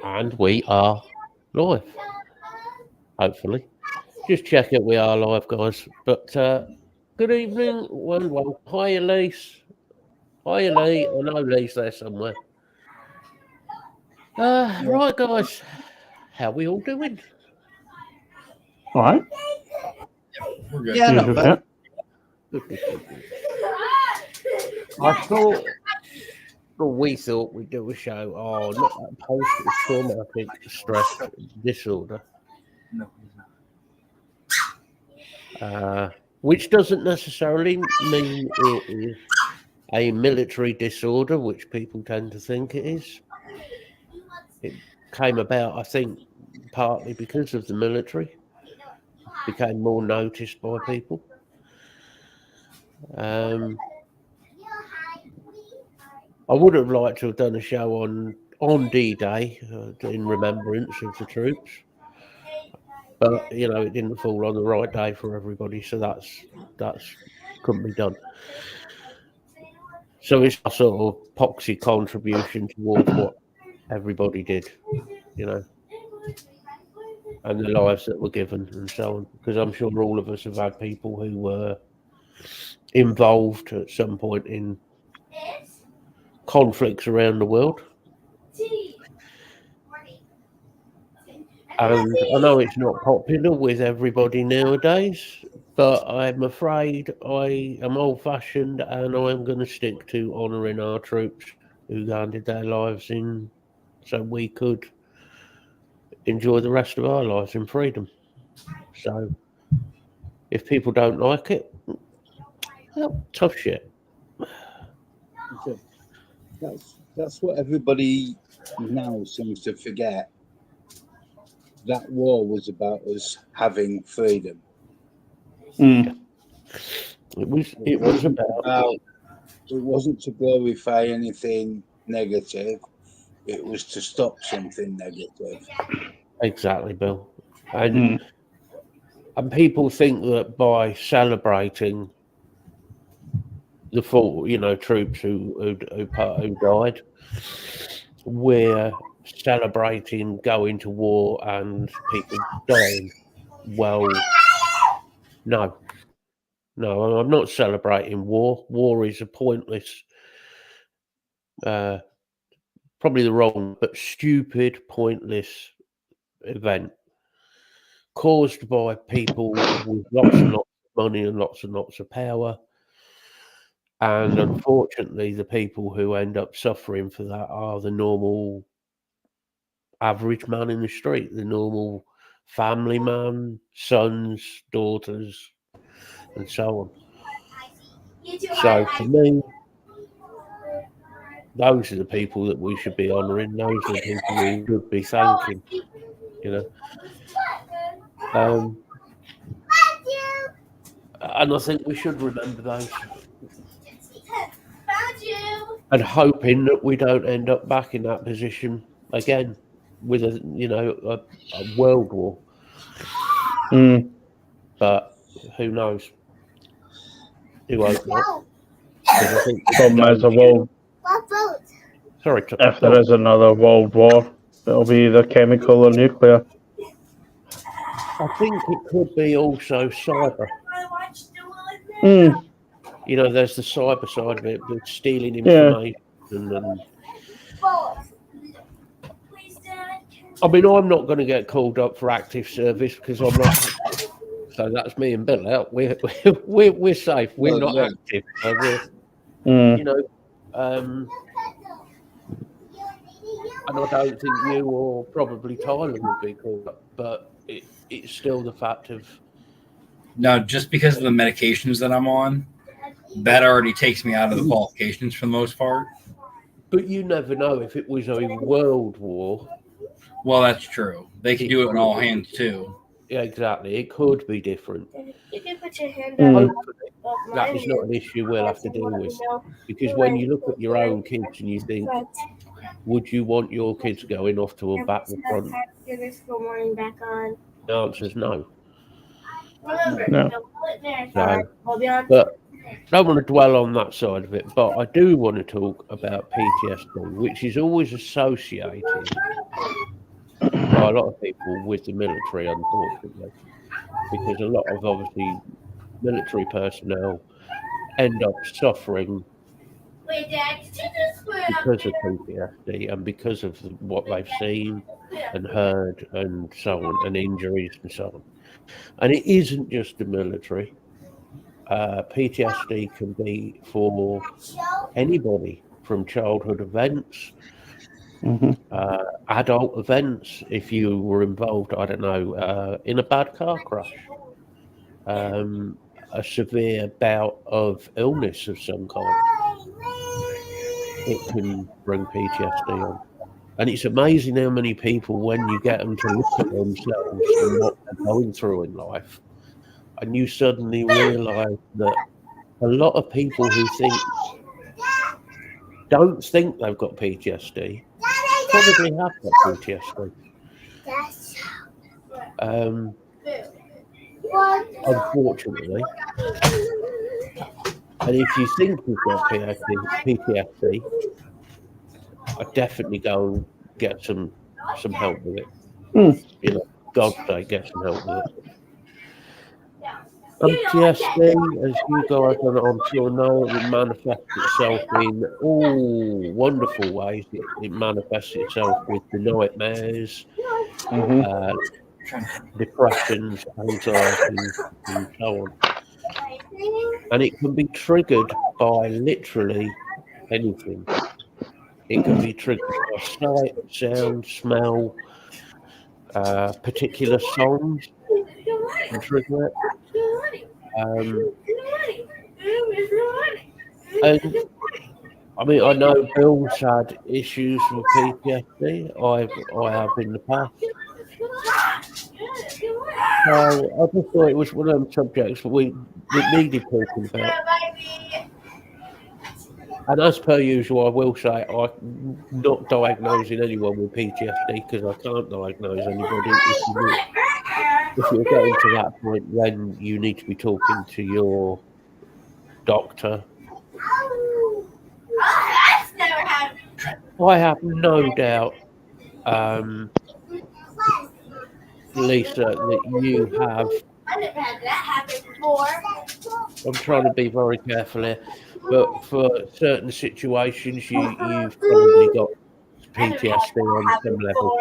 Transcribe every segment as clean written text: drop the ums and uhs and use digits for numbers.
And we are live, hopefully. Just check it, we are live, guys. But good evening, one. Hi, Elise. Hi, Lee. I know Lee's there somewhere. Right, guys. How we all doing? All right. We're good. Yeah, not bad. Good. I thought, well, we thought we'd do a show on post-traumatic stress disorder. Which doesn't necessarily mean it is a military disorder, which people tend to think it is. It came about, I think, partly because of the military. It became more noticed by people. I would have liked to have done a show on D-Day in remembrance of the troops. But, you know, it didn't fall on the right day for everybody, so that's couldn't be done. So it's a sort of poxy contribution towards what everybody did, you know, and the lives that were given and so on. Because I'm sure all of us have had people who were involved at some point in conflicts around the world. And I know it's not popular with everybody nowadays, but I'm afraid I am old-fashioned and I'm going to stick to honouring our troops who handed their lives in so we could enjoy the rest of our lives in freedom. So if people don't like it, well, tough shit. That's what everybody now seems to forget. That war was about us having freedom. Mm. It wasn't to glorify anything negative. It was to stop something negative. Exactly, Bill. And people think that by celebrating the full, you know, troops who died, we're celebrating going to war and people dying. Well, no, I'm not celebrating war. War is a pointless, probably the wrong, but stupid, pointless event caused by people with lots and lots of money and lots of power. And unfortunately, the people who end up suffering for that are the normal average man in the street, the normal family man, sons, daughters, and so on. So for me, those are the people that we should be honouring. Those are the people we should be thanking, you know. And I think we should remember those. And hoping that we don't end up back in that position again with a world war. But who knows? Who hope not? I think If there is another world war, it'll be either chemical or nuclear. I think it could be also cyber. You know, there's the cyber side of it, the stealing information. And I mean, I'm not going to get called up for active service because I'm not active. So that's me and Bill out. We're safe. We're not active. So you know, and I don't think you or probably Tyler would be called up, but it's still the fact of. No, just because of the medications that I'm on, that already takes me out of the qualifications for the most part. But you never know if it was a world war. Well, that's true. They can do it in all hands too. Yeah, exactly. It could be different. You can put your hand Hopefully, that is not an issue we'll have to deal with. Because when you look at your own kids and you think, would you want your kids going off to a battle front? The answer is no. No. But I don't want to dwell on that side of it, but I do want to talk about PTSD, which is always associated by a lot of people with the military, unfortunately, because a lot of obviously military personnel end up suffering because of PTSD and because of what they've seen and heard and so on, and injuries and so on. And it isn't just the military. PTSD can be for anybody from childhood events, adult events, if you were involved, I don't know, in a bad car crash, a severe bout of illness of some kind. It can bring PTSD on. And it's amazing how many people, when you get them to look at themselves and what they're going through in life, and you suddenly realise that a lot of people who don't think they've got PTSD probably have got PTSD. Unfortunately. And if you think you've got PTSD, I'd definitely go and get some help with it. You know, God's sake, get some help with it. PTSD, as you guys I'm sure know, it manifests itself in all wonderful ways. It manifests itself with the nightmares, depressions, anxieties, and so on. And it can be triggered by literally anything. It can be triggered by sight, sound, smell, particular songs can trigger it. And I mean, I know Bill's had issues with PTSD. I have in the past. So I just thought it was one of them subjects we needed talking about. And as per usual, I will say I'm not diagnosing anyone with PTSD because I can't diagnose anybody. If you're getting to that point, then you need to be talking to your doctor. I have no doubt, Lisa, that you have. I'm trying to be very careful here, but for certain situations, you've probably got PTSD on some level.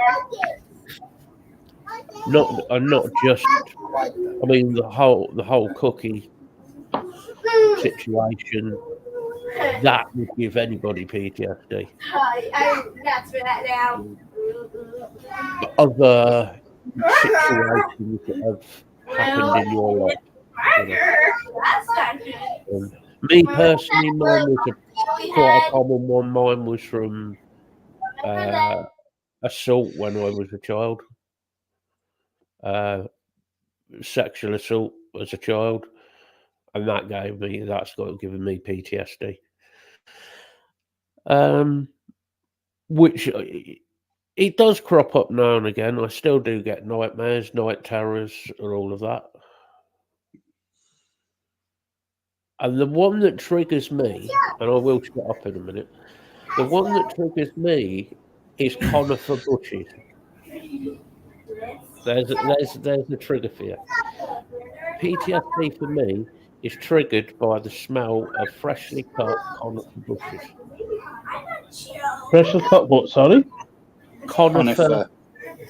Not just. I mean, the whole cookie situation. That would give anybody PTSD. Other situations that have happened in your life. You know. Me personally, mine was quite a common one. Mine was from assault when I was a child. Sexual assault as a child, and that's given me PTSD. Which it does crop up now and again. I still do get nightmares, night terrors, and all of that. And the one that triggers me, and I will shut up in a minute, the one that triggers me is conifer bushes. There's a trigger for you. PTSD for me is triggered by the smell of freshly cut conifer bushes. Freshly cut what, sorry? Conifer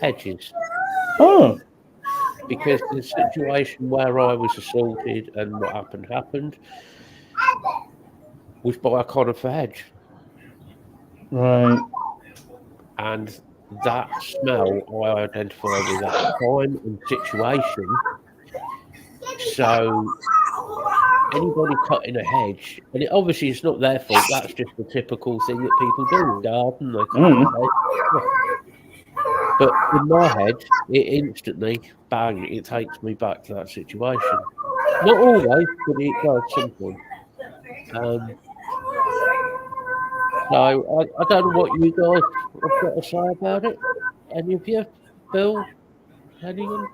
hedges. Oh. Because the situation where I was assaulted and what happened was by a conifer hedge. Right. And that smell I identify with that time and situation. So anybody cutting a hedge, and it obviously it's not their fault, that's just the typical thing that people do in the garden. They cut a hedge. But in my head, it instantly, bang, it takes me back to that situation. Not always, but it does sometimes. So I don't know what you guys have got to say about it. Any of you? Bill? Anyone?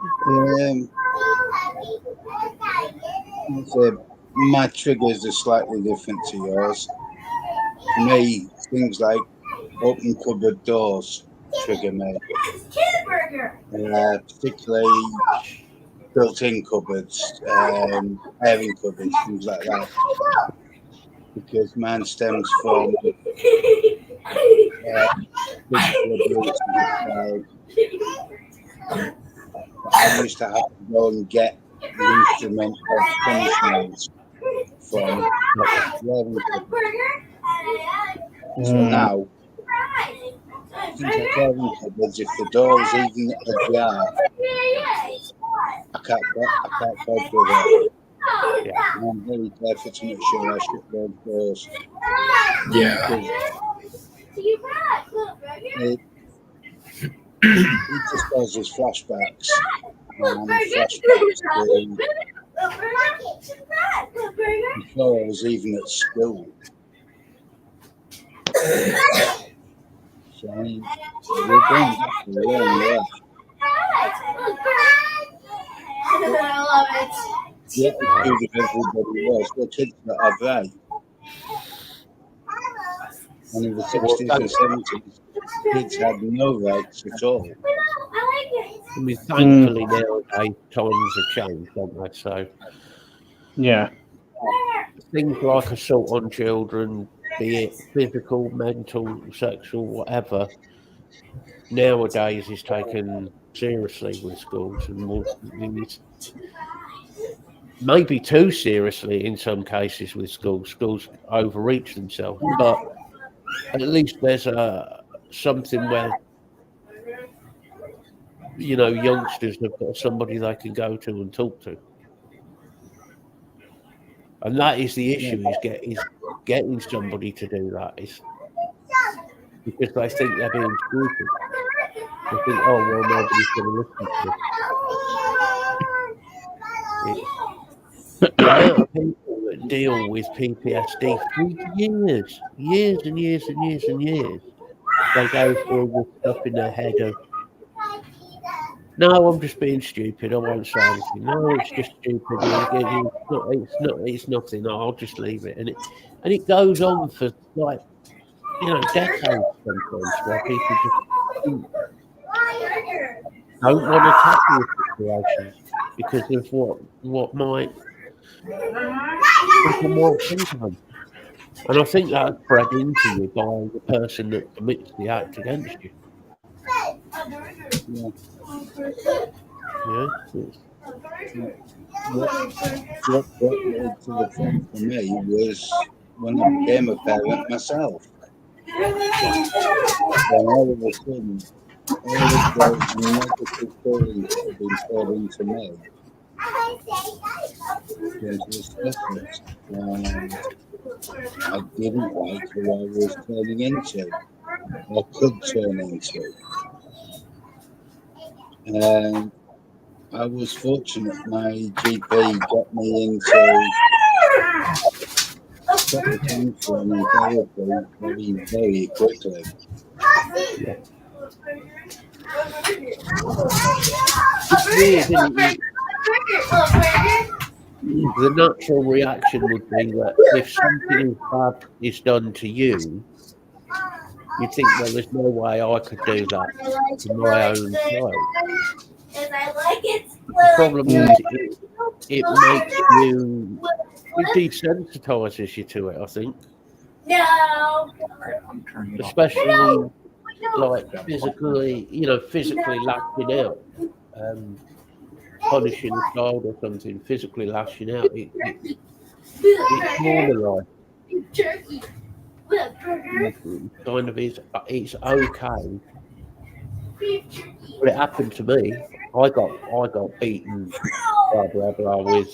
My triggers are slightly different to yours. For me, things like open cupboard doors trigger me. particularly built-in cupboards, airing cupboards, things like that. Because mine stems from physical abuse as a child. I used to have to go and get the instrument of punishment from the airing cupboard. So now, things like airing cupboards, if the door is even ajar, I can't cope with it. Yeah. And I'm very careful to make sure I shut those doors. Yeah. It just causes flashbacks. Flashbacks to before I was even at school. So we're going back a long way. I love it. The attitude of everybody was, well, kids that are vape. And in the 60s and 70s, kids had no rights at all. I mean, thankfully nowadays times have changed, don't they? So Yeah. things like assault on children, be it physical, mental, sexual, whatever, nowadays is taken seriously with schools and maybe too seriously in some cases with schools. Schools overreach themselves, but at least there's something where, you know, youngsters have got somebody they can go to and talk to. And that is the issue, is getting somebody to do that. Is because they think they're being stupid. They think, oh, well, nobody's going to listen to this. The amount of people that deal with PTSD for years and years and years and years, they go through the stuff in their head of, no, I'm just being stupid. I won't say anything. No, it's just stupid. It's nothing. I'll just leave it. And it goes on for like, you know, decades sometimes, where people just don't want to tackle the situation because of what might think of them. And I think that's bred into you by the person that commits the act against you. Yeah. Yeah. What led to the thing for me was when I became a parent myself. Then all of a sudden, all of those negative feelings that have been poured into me came to the surface, and I didn't like who I was turning into, or could turn into. And I was fortunate my GP got me into proper counselling and therapy very quickly. It's weird, isn't it? The natural reaction would be that if something bad is done to you, you'd think, well, there's no way I could do that to my own child. The problem is it makes you, it desensitizes you to it, I think. No. Especially like physically lashing out. Punishing a child or something, physically lashing out. It's normalised. Kind of is. It's okay. But it happened to me. I got beaten, blah blah blah, with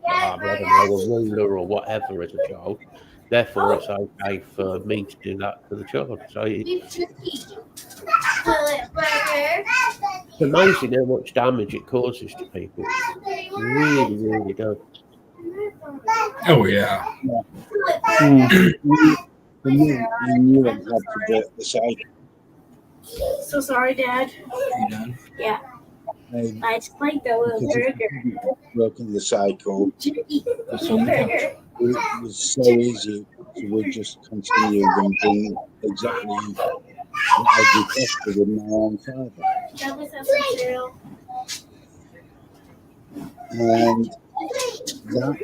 I don't know, a ruler or whatever as a child. Therefore, it's okay for me to do that to the child. So it's amazing how much damage it causes to people. It really, really does. Oh yeah. I knew I had to break the cycle. So sorry, Dad. You done? Yeah. I explained that with a burger. Broken the cycle. It was so easy to just continue and bring exactly I'd requested with my own father. That was some cereal. And that,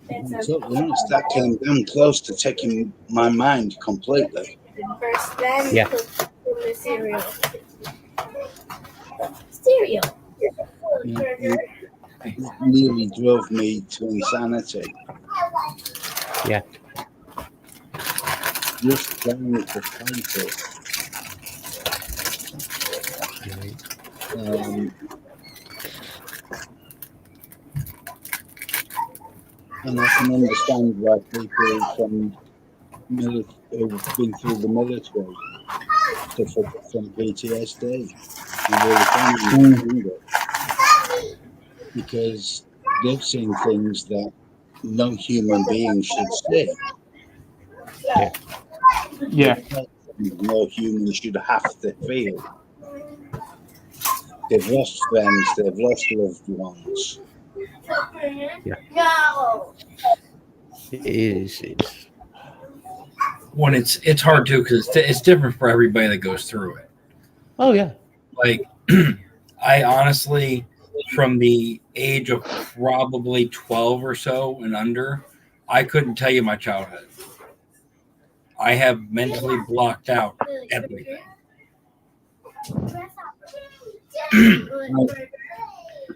That's to be honest, that came damn close to taking my mind completely. first then Yeah. cook the cereal. Cereal. It nearly drove me to insanity. Yeah. Just trying to fight it. And I can understand why people from who've been through the military suffer from PTSD and really can't understand it, because they've seen things that no human being should see. Yeah. No human should have to feel. They've lost friends, they've lost loved ones. Yeah. No. It is. It's When it's hard too because it's different for everybody that goes through it. oh yeah. Like I honestly, from the age of probably 12 or so and under, I couldn't tell you my childhood. I have mentally blocked out everything.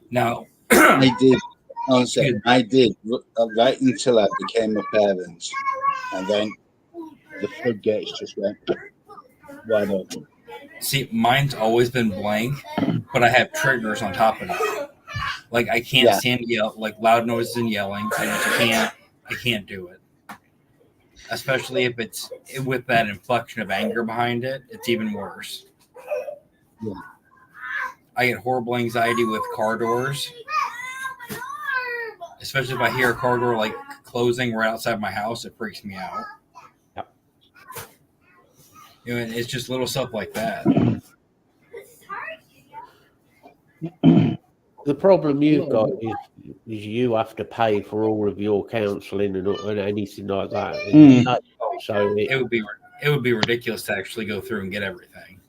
Now, I did, honestly, I did right until I became a parent, and then the floodgates just went wide open. see, mine's always been blank, but I have triggers on top of it. Like I can't Yeah. stand yell, like loud noises and yelling. I just can't. I can't do it. Especially if it's with that inflection of anger behind it. It's even worse. Yeah. I get horrible anxiety with car doors, especially if I hear a car door like closing right outside my house. It freaks me out. Yep. You know, it's just little stuff like that. The problem you've got is you have to pay for all of your counselling and anything like that. So It would be ridiculous to actually go through and get everything.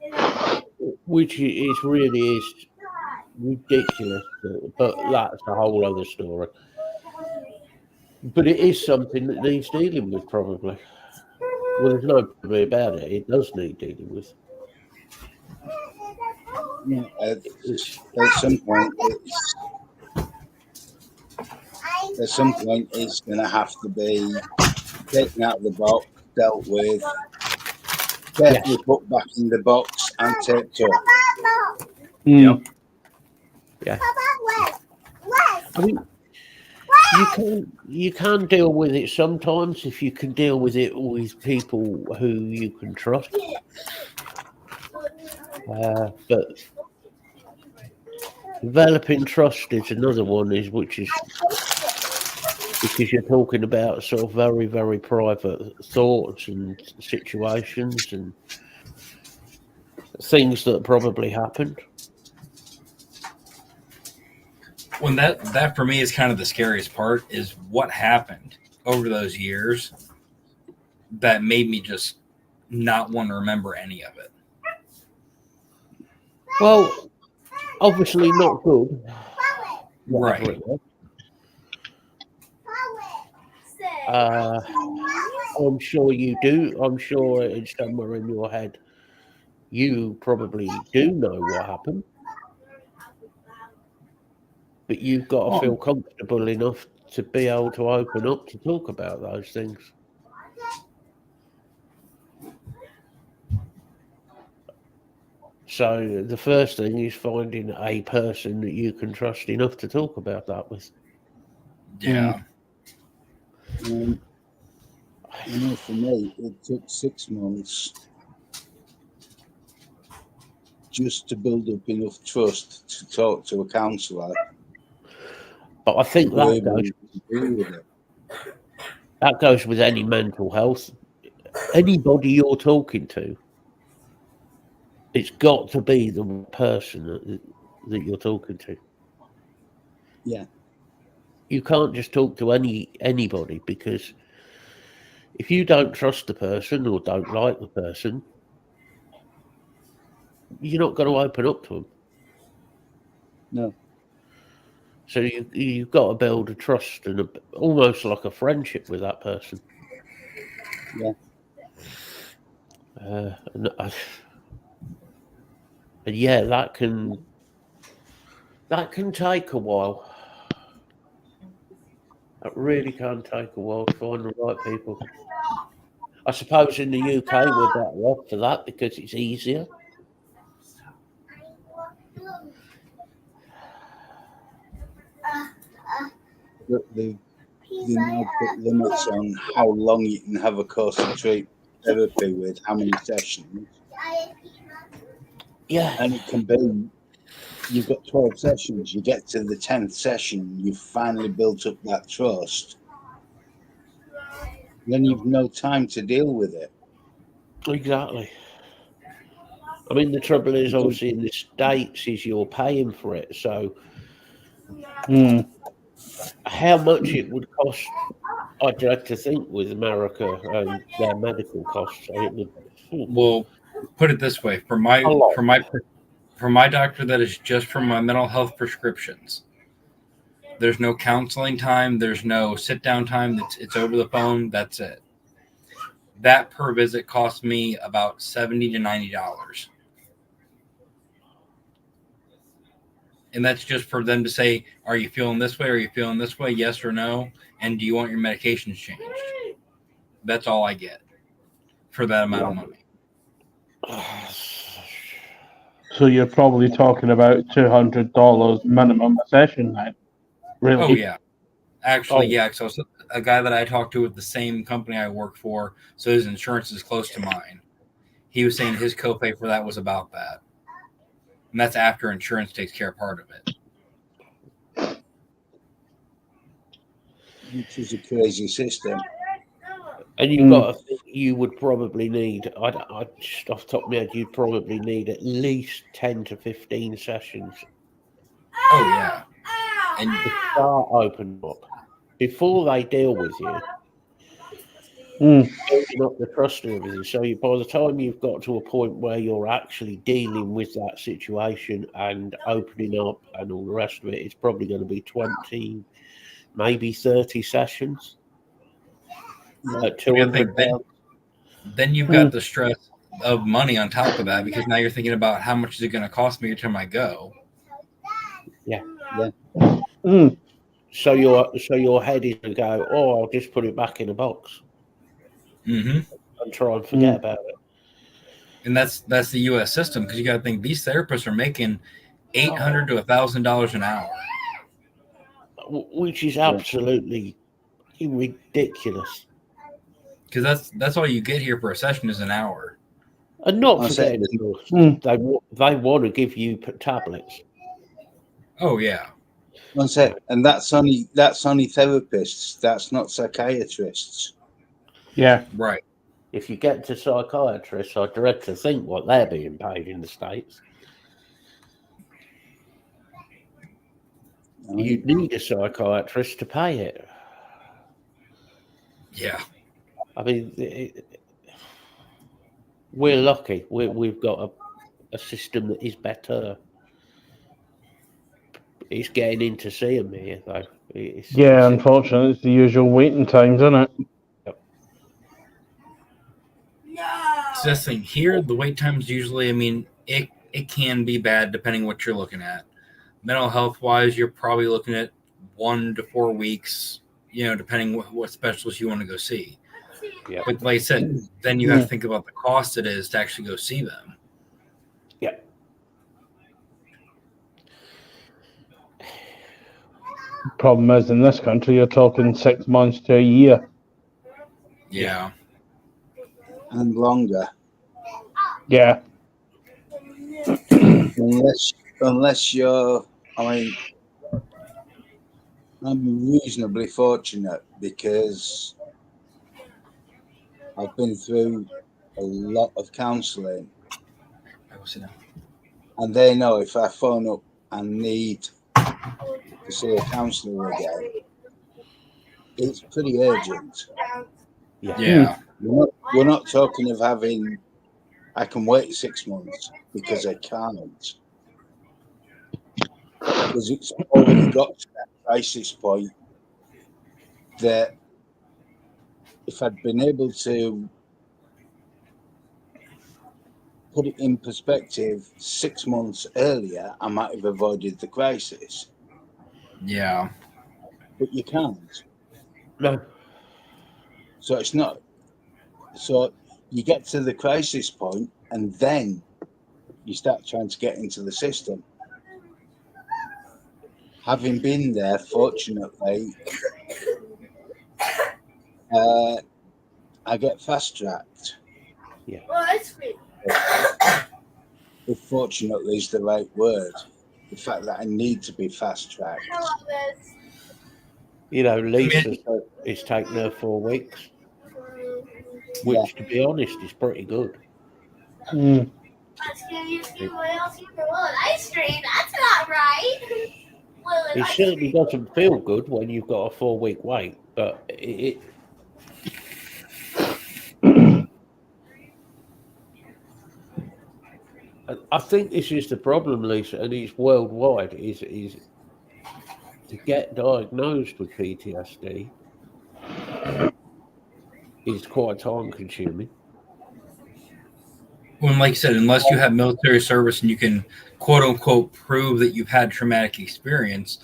which is really is ridiculous, but that's a whole other story. But it is something that needs dealing with, probably. Well, there's no problem about it. It does need dealing with. Yeah, at some point, it's going to have to be taken out of the box, dealt with, carefully put back in the box, and taped up. Yep. Yeah. I mean, you can deal with it sometimes if you can deal with it with people who you can trust. But developing trust is another one, which is because you're talking about sort of very, very private thoughts and situations and things that probably happened. When that for me is kind of the scariest part is what happened over those years that made me just not want to remember any of it. Well, obviously not good. Right. I'm sure you do. I'm sure it's somewhere in your head. You probably do know what happened. But you've got to feel comfortable enough to be able to open up to talk about those things. So the first thing is finding a person that you can trust enough to talk about that with. Yeah. I know for me, it took 6 months just to build up enough trust to talk to a counsellor. But I think that goes with any mental health. Anybody you're talking to, it's got to be the person that you're talking to. Yeah. You can't just talk to anybody, because if you don't trust the person or don't like the person, you're not going to open up to them. No. So you've got to build a trust and almost like a friendship with that person. Yeah. And yeah, that can take a while. It really can take a while to find the right people. I suppose in the UK we're better off for that because it's easier. They now put limits on how long you can have a course of therapy with, how many sessions. Yeah. And it can be, you've got 12 sessions, you get to the 10th session, you've finally built up that trust. Then you've no time to deal with it. Exactly. I mean, the trouble is, obviously, in the States, is you're paying for it. So, how much it would cost, I dread to think, with America and their medical costs. It would. Well, put it this way: for my doctor, that is just for my mental health prescriptions. There's no counseling time. There's no sit down time. It's over the phone. That's it. That per visit costs me about $70 to $90. And that's just for them to say, are you feeling this way? Are you feeling this way? Yes or no? And do you want your medications changed? That's all I get for that amount of money. So you're probably talking about $200 minimum a session then. Really? Oh, yeah. Actually, yeah. So a guy that I talked to with the same company I work for, so his insurance is close to mine. He was saying his copay for that was about that. And that's after insurance takes care of part of it. Which is a crazy system. And you've got to think you would probably need, I just off the top of my head, you'd probably need at least 10 to 15 sessions. Oh, yeah. And to start opening up before they deal with you. Building up the trust and everything. So by the time you've got to a point where you're actually dealing with that situation and opening up and all the rest of it, it's probably going to be 20, maybe 30 sessions. Then you've got the stress of money on top of that, because now you're thinking about how much is it going to cost me every time I go. Yeah. Yeah. So your head is going to go, oh, I'll just put it back in a box. And try and forget about it. And that's the U.S. system, because you got to think these therapists are making $800 to $1,000 an hour, which is absolutely ridiculous. Because that's all you get here for a session is an hour. And not forgetting, they want to give you tablets. Oh yeah. That's it. And that's only therapists. That's not psychiatrists. Yeah. Right. If you get to psychiatrists, I dread to think what they're being paid in the States. You need a psychiatrist to pay it. Yeah. I mean, we're lucky. We've got a system that is better. It's getting in to see them here, though. Unfortunately, it's the usual waiting times, isn't it? So this thing here, the wait times usually, I mean, it can be bad depending what you're looking at. Mental health wise, you're probably looking at 1 to 4 weeks, depending what specialist you want to go see. Yeah. But like I said, then you have to think about the cost it is to actually go see them. Yeah. Problem is, in this country, you're talking 6 months to a year. Yeah. And longer. Yeah. Unless you're, I'm reasonably fortunate because I've been through a lot of counselling. And they know if I phone up and need to see a counsellor again, it's pretty urgent. Yeah. We're not talking of having. I can wait 6 months because I can't. Because it's already got to that crisis point that if I'd been able to put it in perspective 6 months earlier, I might have avoided the crisis. Yeah. But you can't. No. So it's not. So you get to the crisis point and then you start trying to get into the system. Having been there, fortunately, I get fast tracked. Yeah. If fortunately is the right word. The fact that I need to be fast tracked. You know, Lisa said it's taken her 4 weeks, which, Yeah. to be honest, is pretty good. Mm. Ice cream. That's not right. It certainly doesn't feel good when you've got a 4-week wait, but I think this is the problem, Lisa, and it's worldwide, is to get diagnosed with PTSD is quite time consuming. When, like I said, unless you have military service and you can quote unquote prove that you've had traumatic experience,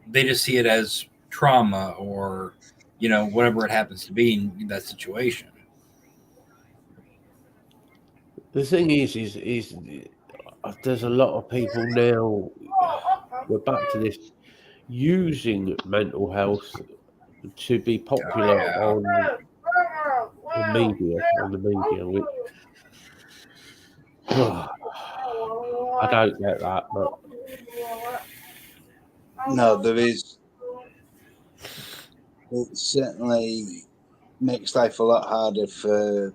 they just see it as trauma or, whatever it happens to be in that situation. The thing is there's a lot of people now, we're back to this, using mental health to be popular on the media, which I don't get that, but No, there is. It certainly makes life a lot harder for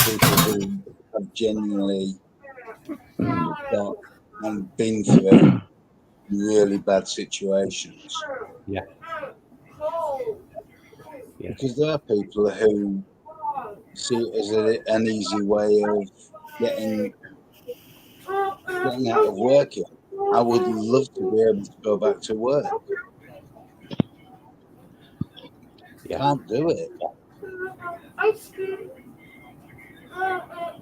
people who have genuinely got and been through really bad situations. Yeah. Because there are people who see it as an easy way of getting out of working. I would love to be able to go back to work. Yeah. Can't do it.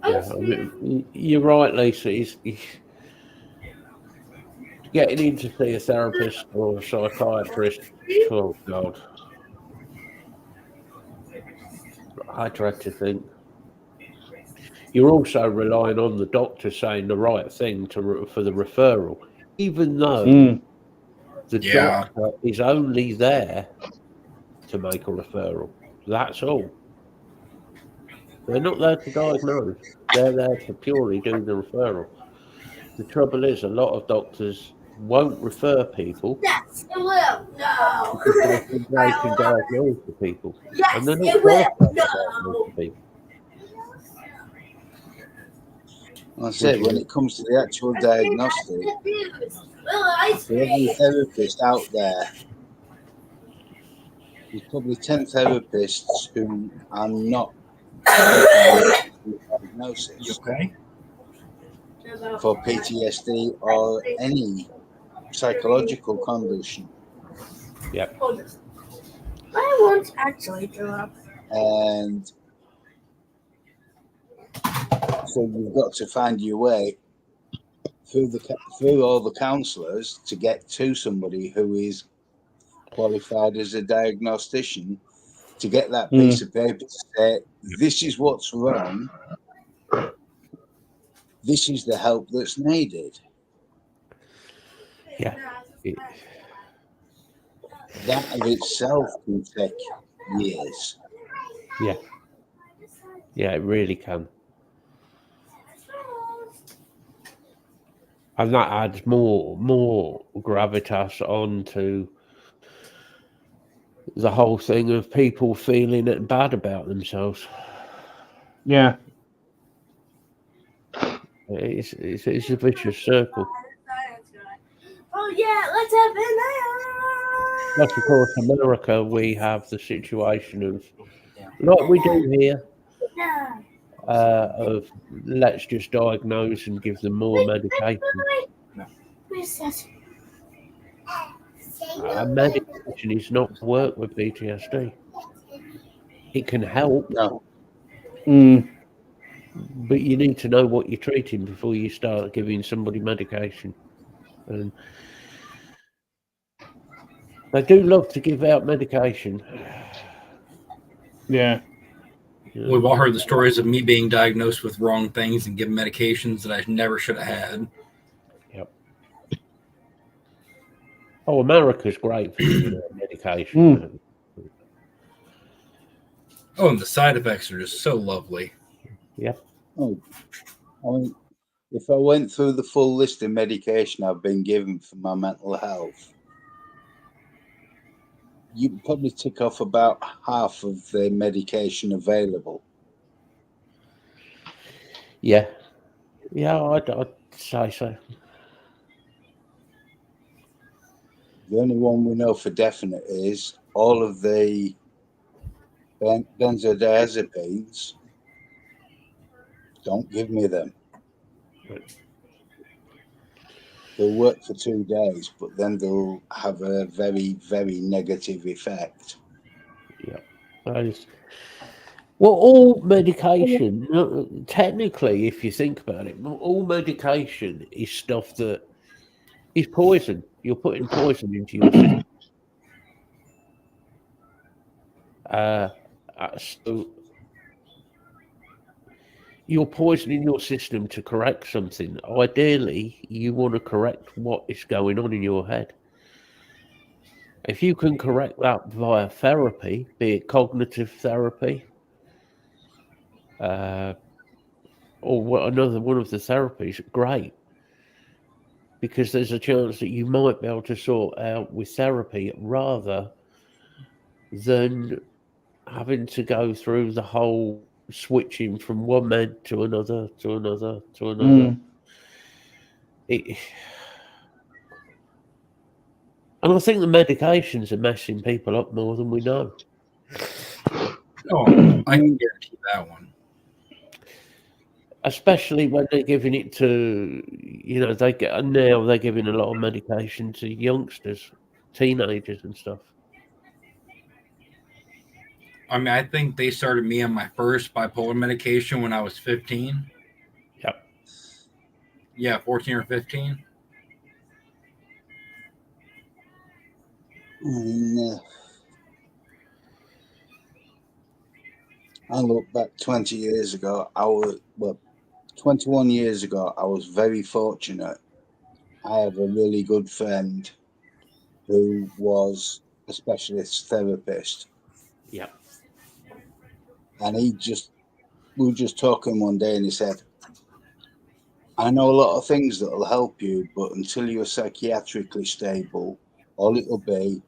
Yeah, I mean, you're right, Lisa. It's getting in to see a therapist or a psychiatrist. Oh God, I dread to think. You're also relying on the doctor saying the right thing for the referral, even though the doctor is only there to make a referral. That's all. They're not there to diagnose. They're there to purely do the referral. The trouble is, a lot of doctors won't refer people Yes, it will. No. because they think they can diagnose the people. Yes, And they're not it will. qualified to diagnose the people. I say, when it comes to the actual diagnostic, for every therapist out there, there's probably 10 therapists who are not diagnosis Okay. for PTSD or any psychological condition. Yep. I won't actually throw up. And so you've got to find your way through all the counsellors to get to somebody who is qualified as a diagnostician, to get that piece of paper to say, this is what's wrong, this is the help that's needed. Yeah. That of itself can take years. Yeah. Yeah, it really can. And that adds more gravitas onto the whole thing of people feeling bad about themselves. Yeah. It's a vicious circle. Oh yeah, let's have it now. Plus, of course, America, we have the situation of like we do here, of let's just diagnose and give them more medication. Medication is not work with PTSD. It can help, No. but you need to know what you're treating before you start giving somebody medication. And they do love to give out medication. Yeah. We've all heard the stories of me being diagnosed with wrong things and given medications that I never should have had. Yep. Oh, America's great for giving out medication. Oh, and the side effects are just so lovely. Yep. Oh, I mean, if I went through the full list of medication I've been given for my mental health, you'd probably tick off about half of the medication available. Yeah. Yeah, I'd say so. The only one we know for definite is all of the benzodiazepines. Don't give me them. They'll work for 2 days, but then they'll have a very, very negative effect. Yeah. Well, all medication, technically, if you think about it, all medication is stuff that is poison. You're putting poison into your system. So you're poisoning your system to correct something. Ideally, you want to correct what is going on in your head. If you can correct that via therapy, be it cognitive therapy, or another one of the therapies, great. Because there's a chance that you might be able to sort out with therapy rather than having to go through the whole switching from one med to another, to another, to another. And I think the medications are messing people up more than we know. Oh, I can guarantee that one. Especially when they're giving it to, they're giving a lot of medication to youngsters, teenagers and stuff. I mean, I think they started me on my first bipolar medication when I was 15. Yep. Yeah, 14 or 15. I look back 20 years ago, 21 years ago, I was very fortunate. I have a really good friend who was a specialist therapist. Yeah. And we were just talking one day and he said, I know a lot of things that will help you, but until you're psychiatrically stable, all it'll be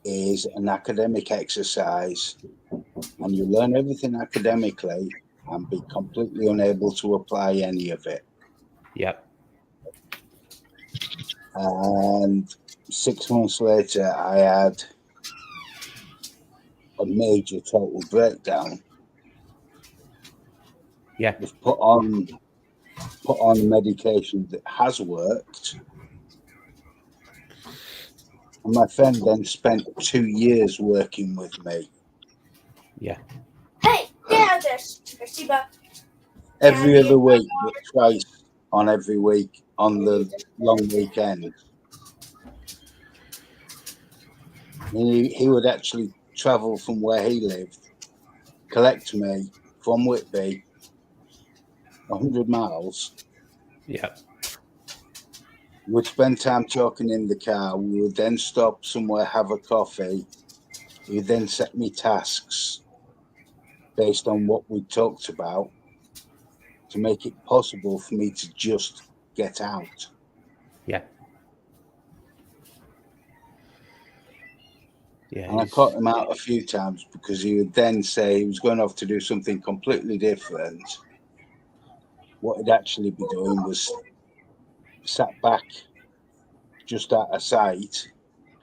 is an academic exercise and you learn everything academically and be completely unable to apply any of it. Yep. And 6 months later, I had a major total breakdown. Yeah. Was put on medication that has worked. And my friend then spent 2 years working with me. Yeah. Hey, get out there, Sheba. Every other week, but twice on every week on the long weekend. He would actually travel from where he lived, collect me from Whitby, 100 miles. Yeah. We'd spend time talking in the car. We would then stop somewhere, have a coffee. He would then set me tasks based on what we talked about to make it possible for me to just get out. Yeah. Yeah. And I caught him out a few times because he would then say he was going off to do something completely different. What he'd actually be doing was sat back just out of sight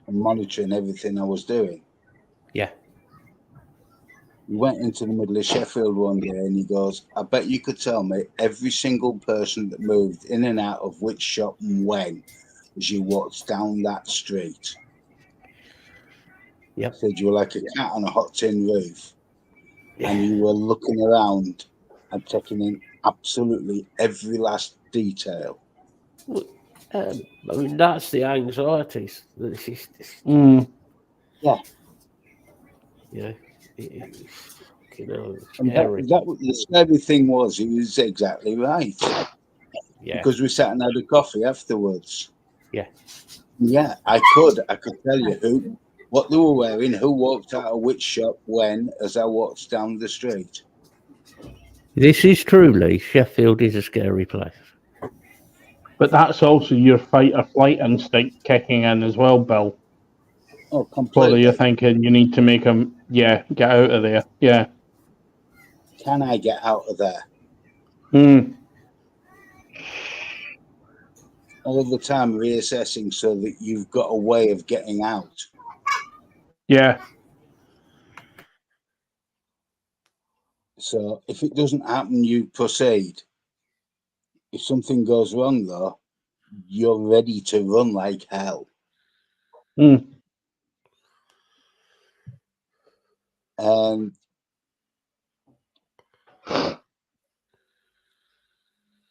and monitoring everything I was doing. Yeah. He went into the middle of Sheffield one day and he goes, I bet you could tell me every single person that moved in and out of which shop and when as you walked down that street. Yep. He said you were like a cat on a hot tin roof Yeah. and you were looking around and taking in absolutely every last detail. I mean, that's the anxieties. This is, Yeah. you know, it's And scary. the scary thing was, he was exactly right. Yeah. Because we sat and had a coffee afterwards. Yeah. Yeah, I could tell you what they were wearing, who walked out of which shop when, as I walked down the street. This is truly, Sheffield is a scary place. But that's also your fight or flight instinct kicking in as well, Bill. Oh, Whether completely. you're thinking you need to make them, get out of there. Yeah. Can I get out of there? All the time reassessing so that you've got a way of getting out. Yeah. So if it doesn't happen, you proceed. If something goes wrong, though, you're ready to run like hell. And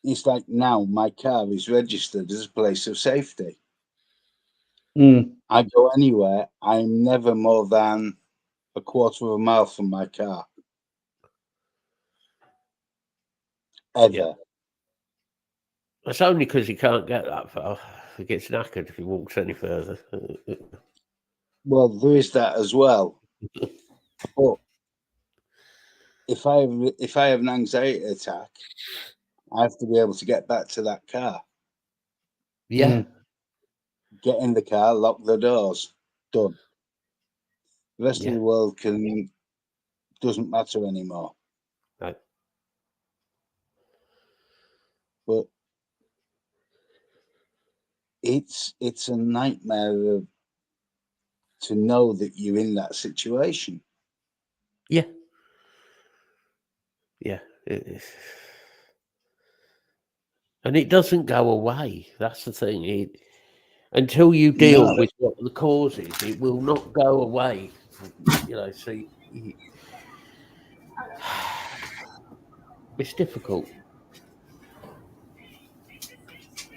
it's like now my car is registered as a place of safety. I go anywhere, I'm never more than a quarter of a mile from my car. Ever. Yeah. It's only because he can't get that far. He gets knackered if he walks any further. Well, there is that as well. But if I have an anxiety attack, I have to be able to get back to that car. Yeah. Get in the car, lock the doors, done. The rest of the world doesn't matter anymore. Right. But it's a nightmare to know that you're in that situation. Yeah. Yeah. It is. And it doesn't go away. That's the thing. Until you deal with what the cause is, it will not go away. So it's difficult.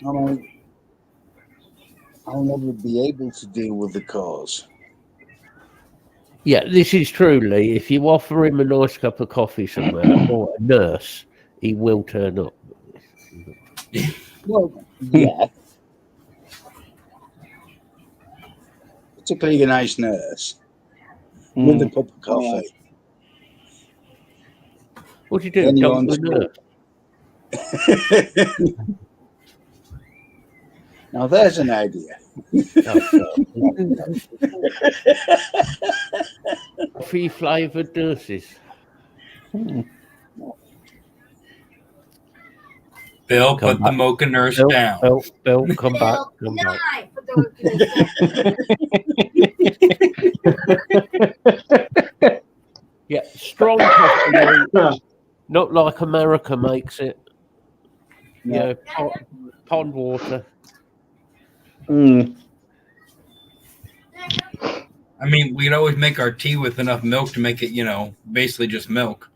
I mean, I'll never be able to deal with the cause. Yeah, this is truly, if you offer him a nice cup of coffee somewhere or a nurse, he will turn up. Well, yeah. Particularly a nice nurse with a cup of coffee. What do you do? Come to a nurse? Now there's an idea. Coffee flavoured nurses. Bill, put the mocha nurse down. Bill, come back. Come back. Yeah, strong coffee, not like America makes it. No. Pond water. I mean, we'd always make our tea with enough milk to make it, basically just milk.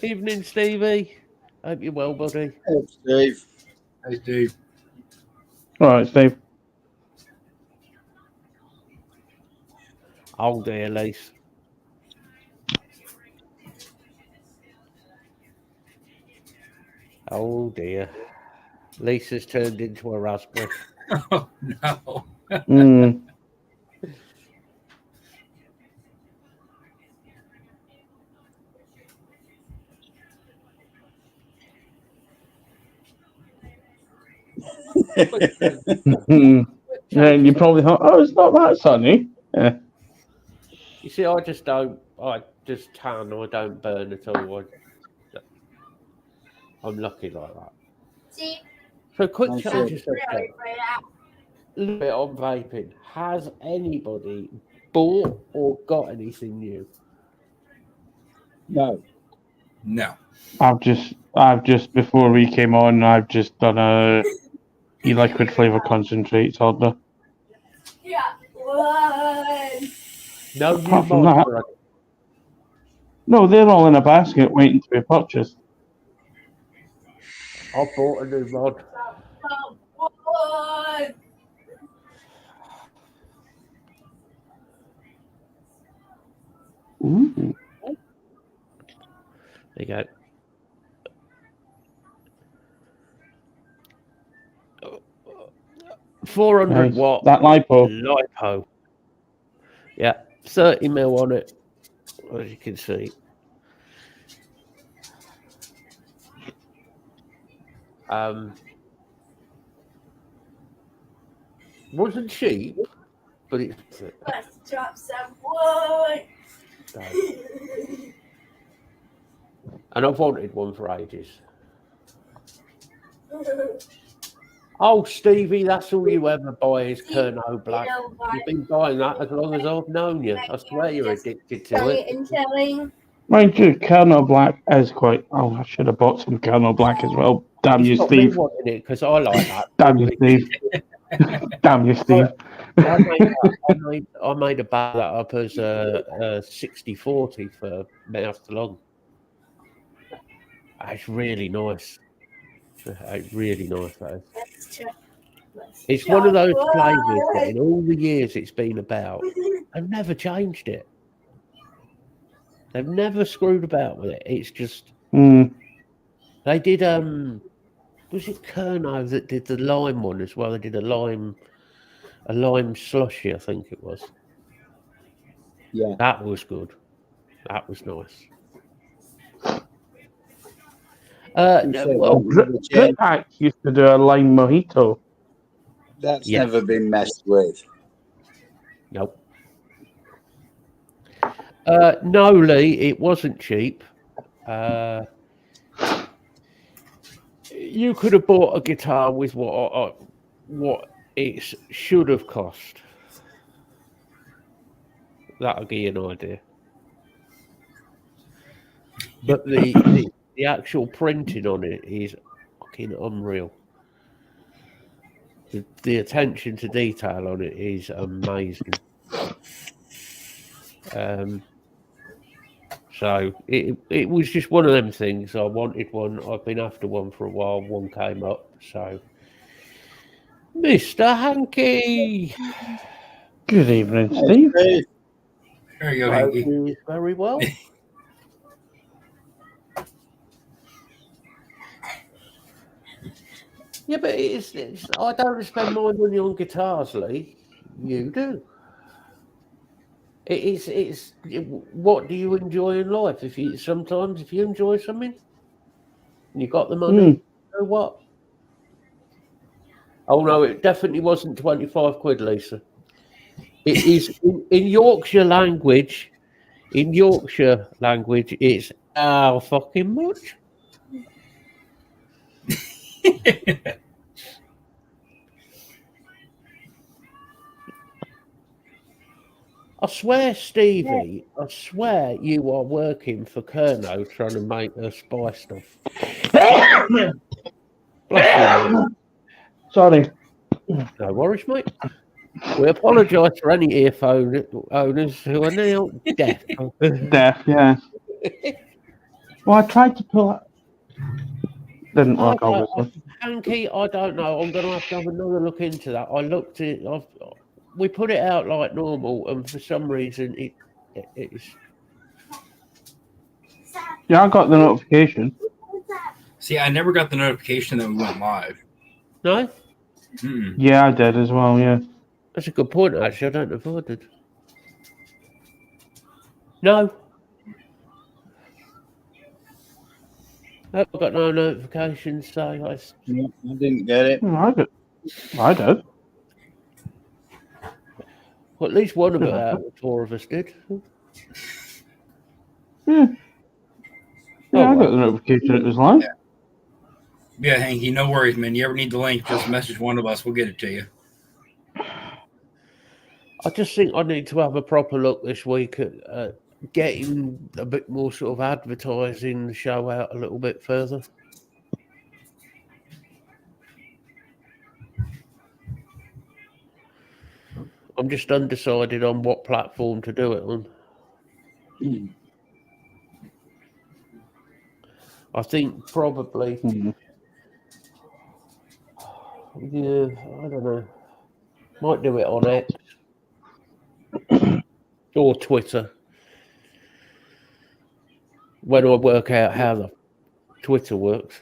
Evening, Stevie. Hope you're well, buddy. Hey, Steve. Hey, Steve. All right, Steve. Oh, dear, Lise. Oh, dear. Lisa's turned into a raspberry. Oh, no. And you probably thought, oh, it's not that sunny. Yeah. You see, I just tan, I don't burn at all. I'm lucky like that. See, So quick Thanks, change sir. of subject. A little bit on vaping. Has anybody bought or got anything new? No. No. I've just before we came on, I've just done a e-liquid flavor concentrates order. Yeah. One. No new Apart from mods that, or anything? no, they're all in a basket waiting to be purchased. I bought a new mod. One. Ooh. There you go. $400 Nice. watt That lipo. lipo. Yeah, 30 mil on it, as you can see. Wasn't cheap, but it's Let's drop some wood. and I've wanted one for ages. Oh, Stevie, that's all you ever buy is Kerno Black. You've been buying that as long as I've known you. I swear you're addicted to it. And telling. Mind you, Colonel Black is quite. Oh, I should have bought some Colonel Black as well. Damn It's you, got me Steve. wanting it because I like that. Damn you, Steve. Damn you, Steve. I made a bag that up as a 60-40 for mouth to lung. It's really nice. It's really nice, though. It's one of those flavours that in all the years it's been about, they've never changed it. They've never screwed about with it. It's just they did was it Kerno that did the lime one as well? They did a lime slushy, I think it was. Yeah. That was good. That was nice. Drip Pack used to do a lime mojito. That's never been messed with. Nope. No, Lee, it wasn't cheap. You could have bought a guitar with what it should have cost. That'll give you an idea. But the actual printing on it is fucking unreal. The attention to detail on it is amazing. So it was just one of them things. I wanted one. I've been after one for a while. One came up. So, Mr. Hankey. Good evening, Steve. There you go, Hanky. Very well. Yeah, but it's I don't spend my money on guitars, Lee. You do. It's what do you enjoy in life? If you enjoy something, and you got the money, you know what? Oh no, it definitely wasn't 25 quid, Lisa. It is in Yorkshire language. In Yorkshire language, it's how fucking much. I swear, Stevie, I swear you are working for Kerno trying to make us buy stuff. Bless you, Sorry. no worries, mate. We apologise for any earphone owners who are now deaf. Deaf, yeah. Well, I tried to pull it. Didn't work, obviously. Hanky, I don't know. I'm going to have another look into that. I looked at it. We put it out like normal, and for some reason it's. Yeah, I got the notification. See, I never got the notification that we went live. No? Mm-mm. Yeah, I did as well, yeah. That's a good point, actually. I don't know if I did. No. I've got no notifications, so I didn't get it. I did. Well, at least one of it out of the four of us did. Yeah. Yeah, I got well. the notification it was live. Yeah, Hanky, no worries, man. You ever need the link, just message one of us. We'll get it to you. I just think I need to have a proper look this week at getting a bit more sort of advertising the show out a little bit further. I'm just undecided on what platform to do it on. I think probably, yeah, I don't know. Might do it on X or Twitter when I work out how the Twitter works.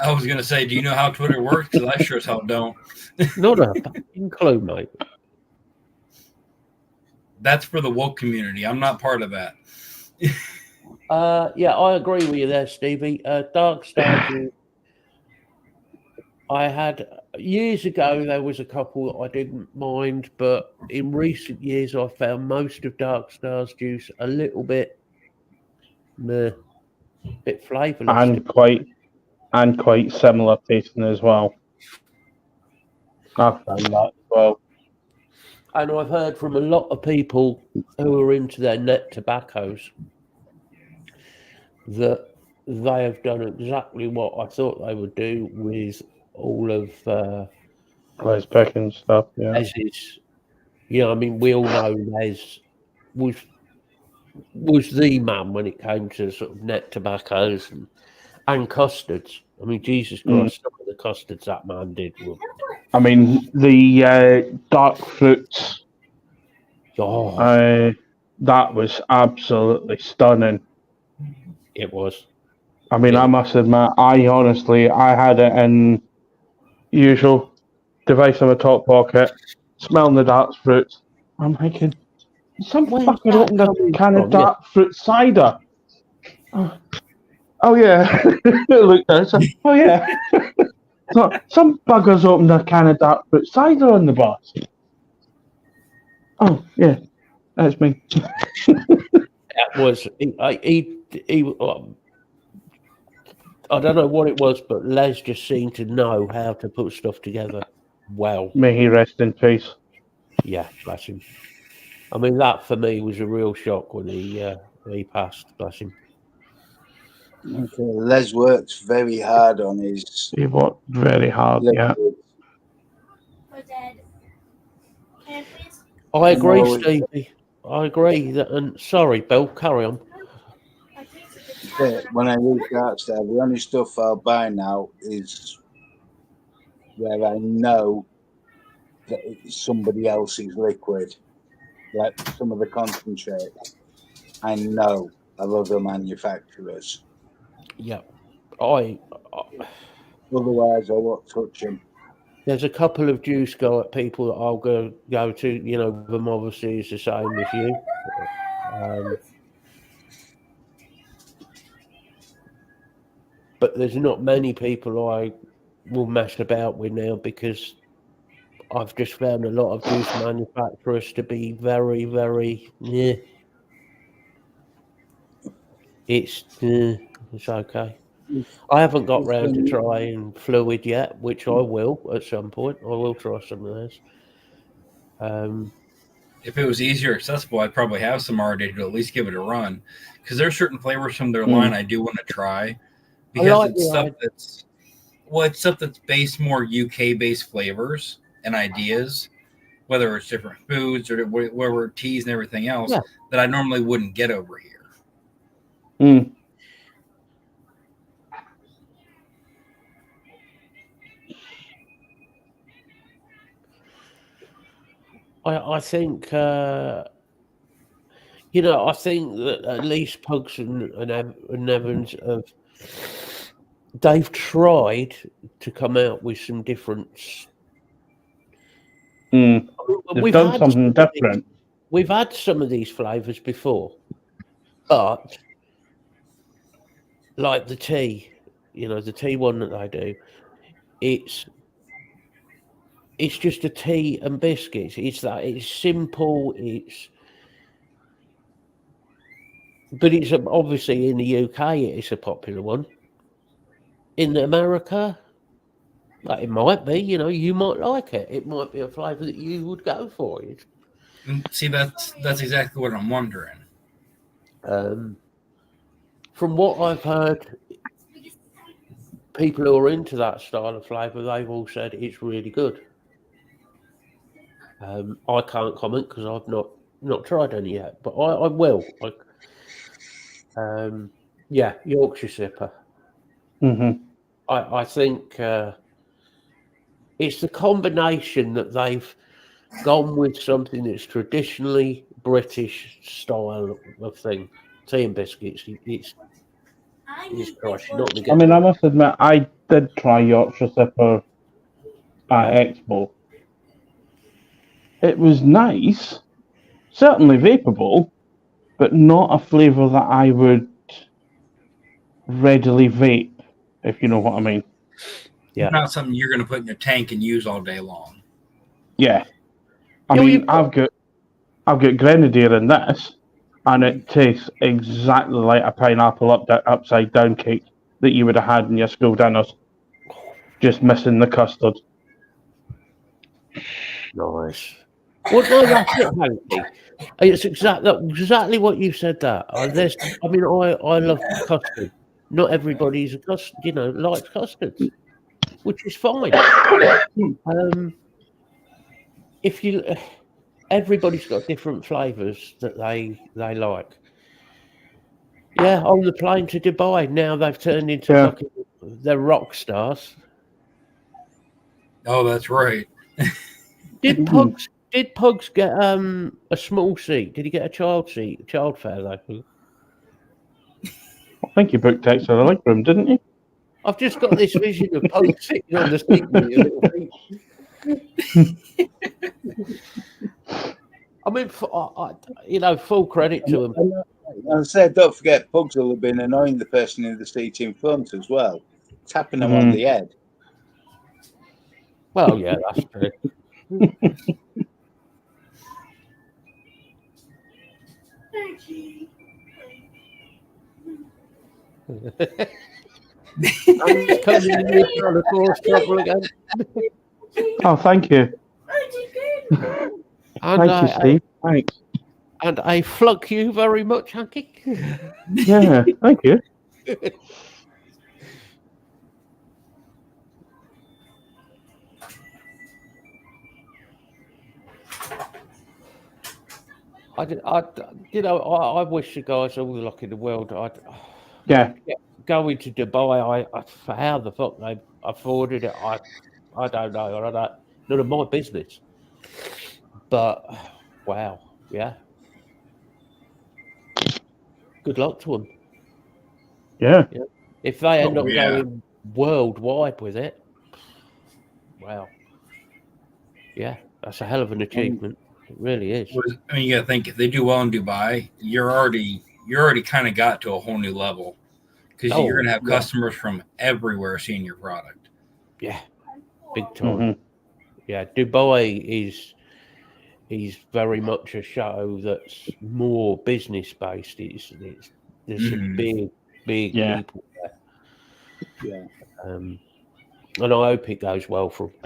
I was going to say, do you know how Twitter works? Because I sure as hell don't. Not a fucking clue, mate. That's for the woke community. I'm not part of that. Yeah, I agree with you there, Stevie. Dark Star Juice. I had years ago, there was a couple that I didn't mind, but in recent years, I found most of Dark Star's juice a little bit flavourless. And quite similar tasting as well. I've found that as well. And I've heard from a lot of people who are into their net tobaccos that they have done exactly what I thought they would do with all of Les Pickens stuff, yeah. Les's. You know, I mean, we all know Les was the man when it came to sort of net tobaccos and custards. I mean, Jesus Christ, some of the custards that man did were. I mean, the dark fruits. That was absolutely stunning. It was. I mean, I must admit, I had it in usual device in my top pocket, smelling the dark fruits. I'm thinking, some fucker opened a can of dark fruit cider. Oh yeah. Look there. Oh yeah. So, some buggers opened a can of dark fruit cider on the bus. Oh yeah, that's me. That was he. I don't know what it was, but Les just seemed to know how to put stuff together well. May he rest in peace. Yeah, bless him. I mean, that for me was a real shock when he passed. Bless him. Okay. Les works very hard on his. He worked very hard, yeah. I agree, Stevie. I agree. And sorry, Bill, carry on. When I use Darkstar, the only stuff I'll buy now is where I know that it's somebody else's liquid, like some of the concentrates. I know of other manufacturers. Yeah, Otherwise, I won't touch them. There's a couple of juice people that I'll go to. You know, them obviously is the same as you. But there's not many people I will mess about with now because I've just found a lot of juice manufacturers to be very, very, it's okay. I haven't got round to trying fluid yet, which I will at some point. I will try some of this. If it was easier accessible, I'd probably have some already to at least give it a run. Because there's certain flavors from their line I do want to try. Because it's stuff that's based more UK-based flavors and ideas, whether it's different foods or whatever teas and everything else that I normally wouldn't get over here. I think, I think that at least Pugs and Evans they've tried to come out with some different. They've done something different. We've had some of these flavors before, but like the tea, the tea one that they do, it's just a tea and biscuits. It's simple. But it's obviously in the UK. It's a popular one. In America, But it might be, you might like it. It might be a flavour that you would go for. And see, that's exactly what I'm wondering. From what I've heard, people who are into that style of flavour, they've all said it's really good. I can't comment because I've not tried any yet, but I will. Yorkshire Sipper. Mm-hmm. I think it's the combination that they've gone with something that's traditionally British style of thing. Tea and biscuits. It's Christ, you're not going to I get. mean, I must admit, I did try Yorkshire Sipper at Expo. It was nice, certainly vapeable, but not a flavour that I would readily vape, if you know what I mean. Yeah. It's not something you're going to put in your tank and use all day long. Yeah. I mean, I've got Grenadier in this, and it tastes exactly like a pineapple upside down cake that you would have had in your school dinners. Just missing the custard. Nice. Well, no, that's it, Hanky. It's exactly what you said. That I love custard. Not everybody's likes custards, which is fine. Everybody's got different flavours that they like. Yeah, on the plane to Dubai now they've turned into fucking they're rock stars. Oh, that's right. Did Pugs get a small seat? Did he get a child seat? Child fare though? I think he booked extra leg room, didn't he? I've just got this vision of Pugs sitting on the seat with your little feet. I mean, full credit to him. I said, don't forget, Pugs will have been annoying the person in the seat in front as well, tapping them on the head. Well, yeah, that's true. Oh, thank you. Thank you, Steve. Thanks. And I flunk you very much, Hanky. Yeah, thank you. I wish the guys all the luck in the world. Going to Dubai, for how the fuck they afforded it, I don't know. None of my business. But wow, yeah. Good luck to them. Yeah. If they end up going worldwide with it, wow. Yeah, that's a hell of an achievement. It really is. I mean, you got to think if they do well in Dubai, you're already kind of got to a whole new level because you're going to have customers from everywhere seeing your product. Yeah, big time. Mm-hmm. Yeah, Dubai is very much a show that's more business based. There's some big people there. Yeah. And I hope it goes well for them.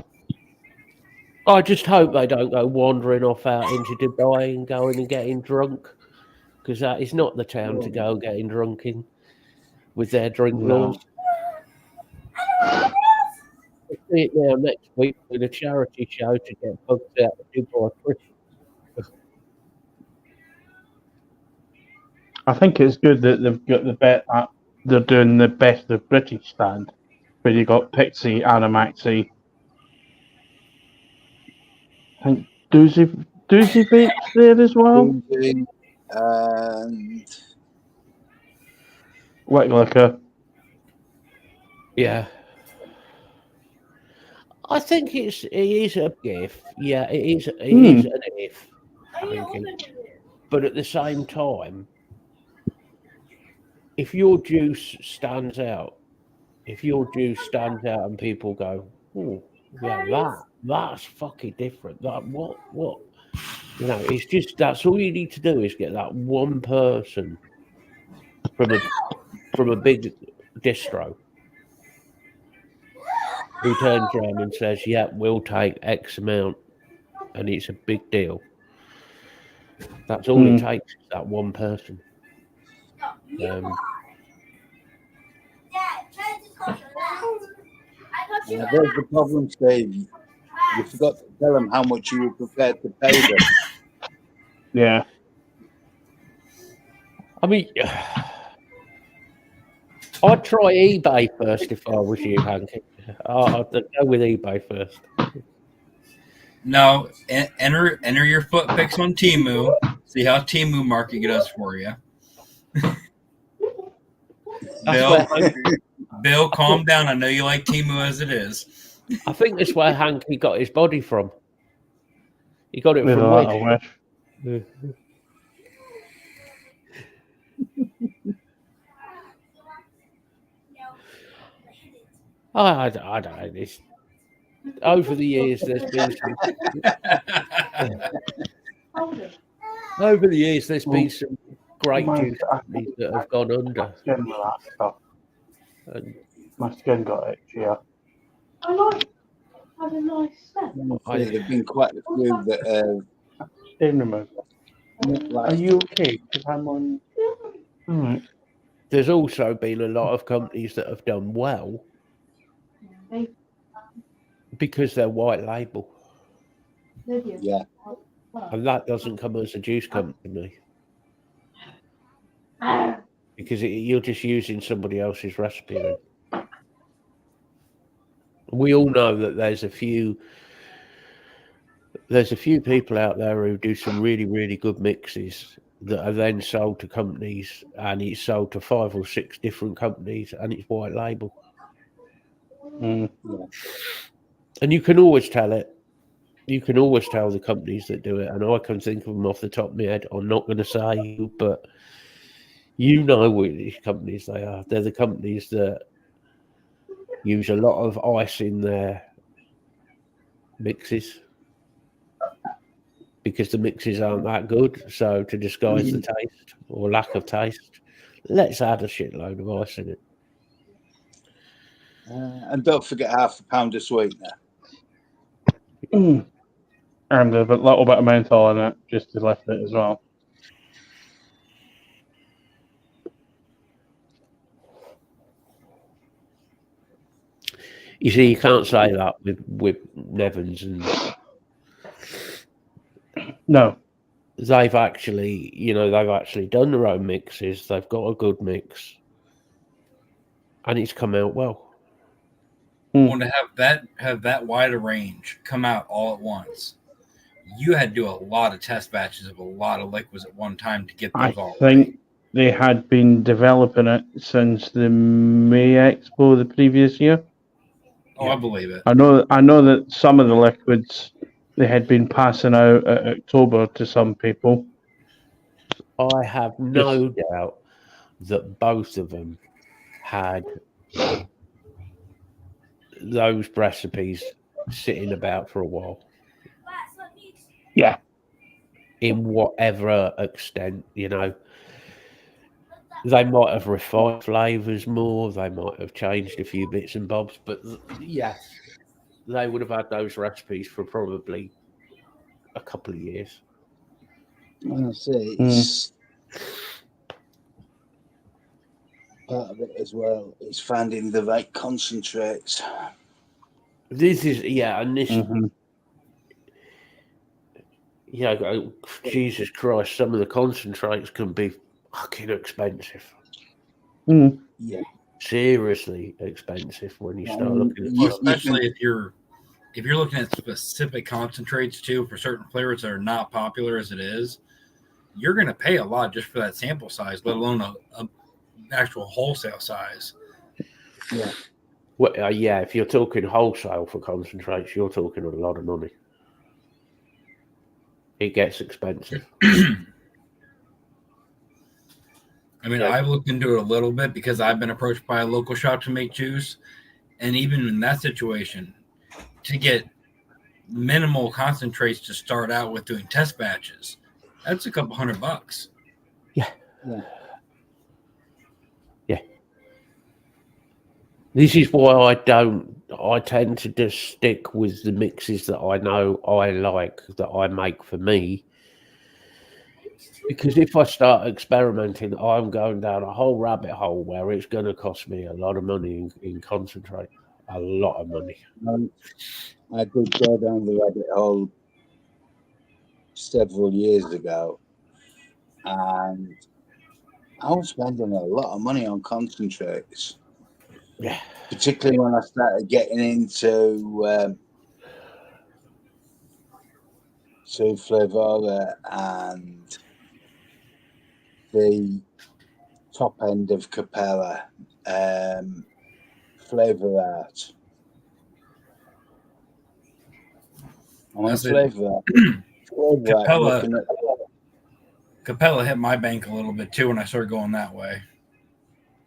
I just hope they don't go wandering off out into Dubai and going and getting drunk, because that is not the town to go getting drunk in with their drink laws. We'll see it now next week with a charity show to get Bugs out of Dubai. I think it's good that they've got the bet that they're doing the best of British stand, where you got Pixie, Animaxi. I think Doozy Vape's there as well. And Wet Liquor. Yeah. I think it is a gift. Yeah, it is an if. But at the same time, if your juice stands out, and people go, "Oh, yeah, that's fucking different." That what? It's just that's all you need to do is get that one person from a big distro who turns around and says, "Yeah, we'll take X amount," and it's a big deal. That's all it takes, is that one person. There's the problem, Steve. You forgot to tell them how much you were prepared to pay them. Yeah. I mean, I'd try eBay first if I was you, Hanky. I'd go with eBay first. No, enter your foot picks on Temu. See how Temu market does for you. Bill, calm down. I know you like Temu as it is. I think that's where Hanky got his body from. He got it from Wish. I don't know. This over the years, there's been some great juice companies that have gone under. And my skin got itchy. Yeah. I like having a nice scent. There've been quite a few that Skin removal. Are you okay? Because I'm on. All right. there's also been a lot of companies that have done well because they're white label. yeah. And that doesn't come as a juice company. Because you're just using somebody else's recipe then. We all know that there's a few people out there who do some really, really good mixes that are then sold to companies, and it's sold to 5 or 6 different companies, and it's white label. Mm. And you can always tell it. You can always tell the companies that do it, and I can think of them off the top of my head. I'm not going to say who, but you know which companies they are. They're the companies that use a lot of ice in their mixes because the mixes aren't that good. So to disguise the taste or lack of taste, let's add a shitload of ice in it. And don't forget half a pound of sweetener. And a little bit of menthol in it, just to lift it as well. You see, you can't say that with Nevins, and No. they've actually done their own mixes. They've got a good mix, and it's come out well. Want to have that wide a range come out all at once. You had to do a lot of test batches of a lot of liquids at one time to get those all. I think they had been developing it since the May Expo the previous year. Oh, I believe it. I know that some of the liquids they had been passing out at October to some people. I have no doubt that both of them had those recipes sitting about for a while. Yeah. In whatever extent, they might have refined flavors more. They might have changed a few bits and bobs, but yes, they would have had those recipes for probably a couple of years. I say it's part of it as well. It's finding the right concentrates. This is and this. Jesus Christ, some of the concentrates can be fucking expensive. Yeah. Seriously expensive when you start looking at especially if you're looking at specific concentrates too for certain flavors that are not popular as it is, you're going to pay a lot just for that sample size, let alone a actual wholesale size. Yeah. Well, if you're talking wholesale for concentrates, you're talking a lot of money. It gets expensive. I mean, I've looked into it a little bit because I've been approached by a local shop to make juice. And even in that situation, to get minimal concentrates to start out with doing test batches, that's a couple $100. Yeah. This is why I don't I tend to just stick with the mixes that I know I like, that I make for me. Because if I start experimenting, I'm going down a whole rabbit hole where it's going to cost me a lot of money in concentrate. A lot of money. I did go down the rabbit hole several years ago, and I was spending a lot of money on concentrates. Yeah. Particularly when I started getting into Flavora and the top end of Capella, Flavor Art. On Flavor Capella, looking at Capella hit my bank a little bit too when I started going that way.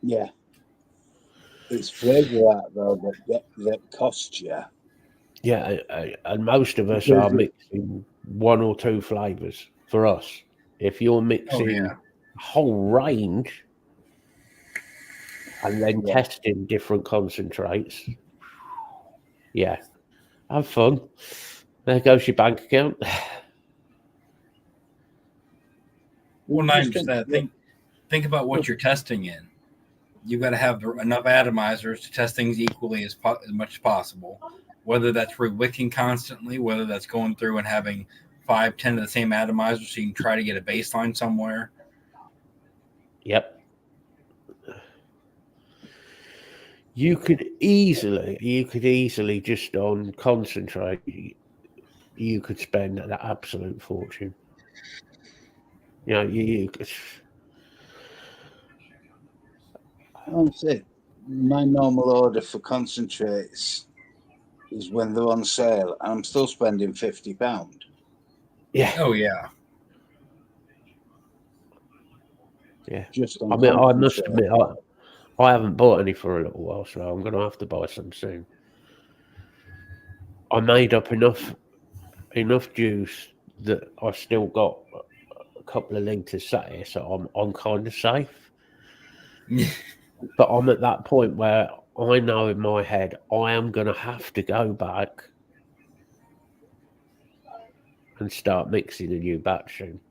yeah, it's Flavor Art though that costs you. Yeah, and most of us are mixing one or two flavors for us. If you're mixing a whole range and then testing different concentrates, yeah, have fun. There goes your bank account. Well, not just that. Think about what you're testing in. You've got to have enough atomizers to test things equally as much as possible. Whether that's rewicking constantly, whether that's going through and having 5, 10 of the same atomizers so you can try to get a baseline somewhere. Yep. You could easily just on concentrate, you could spend an absolute fortune. You know, you could. That's it. My normal order for concentrates is when they're on sale, and I'm still spending £50. Yeah. Oh yeah. Yeah. Just on I must admit, I haven't bought any for a little while, so I'm going to have to buy some soon. I made up enough juice that I've still got a couple of litres sat here, so I'm kind of safe. But I'm at that point where I know in my head I am going to have to go back and start mixing a new batch soon.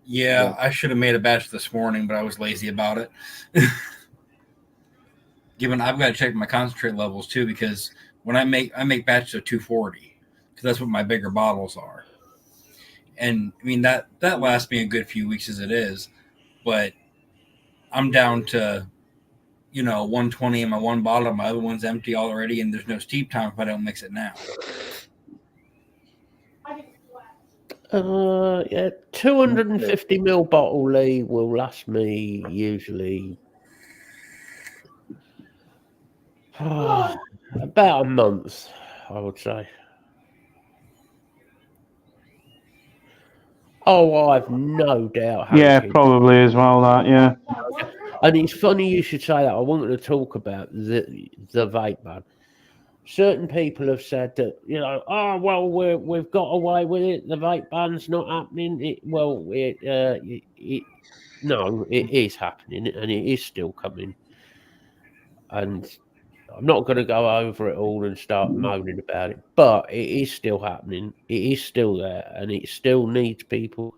Yeah, I should have made a batch this morning, but I was lazy about it. Given I've got to check my concentrate levels too, because when I make batches of 240, because that's what my bigger bottles are. And I mean that lasts me a good few weeks as it is, but I'm down to 120 in my one bottle, my other one's empty already, and there's no steep time if I don't mix it now. Yeah, 250ml bottle Lee will last me usually about a month, I would say. Oh, I've no doubt. Yeah, probably as well. That yeah. And it's funny you should say that. I wanted to talk about the vape ban. Certain people have said that, oh well, we've got away with it. The vape ban's not happening. No, it is happening, and it is still coming. And I'm not going to go over it all and start moaning about it, but it is still happening. It is still there, and it still needs people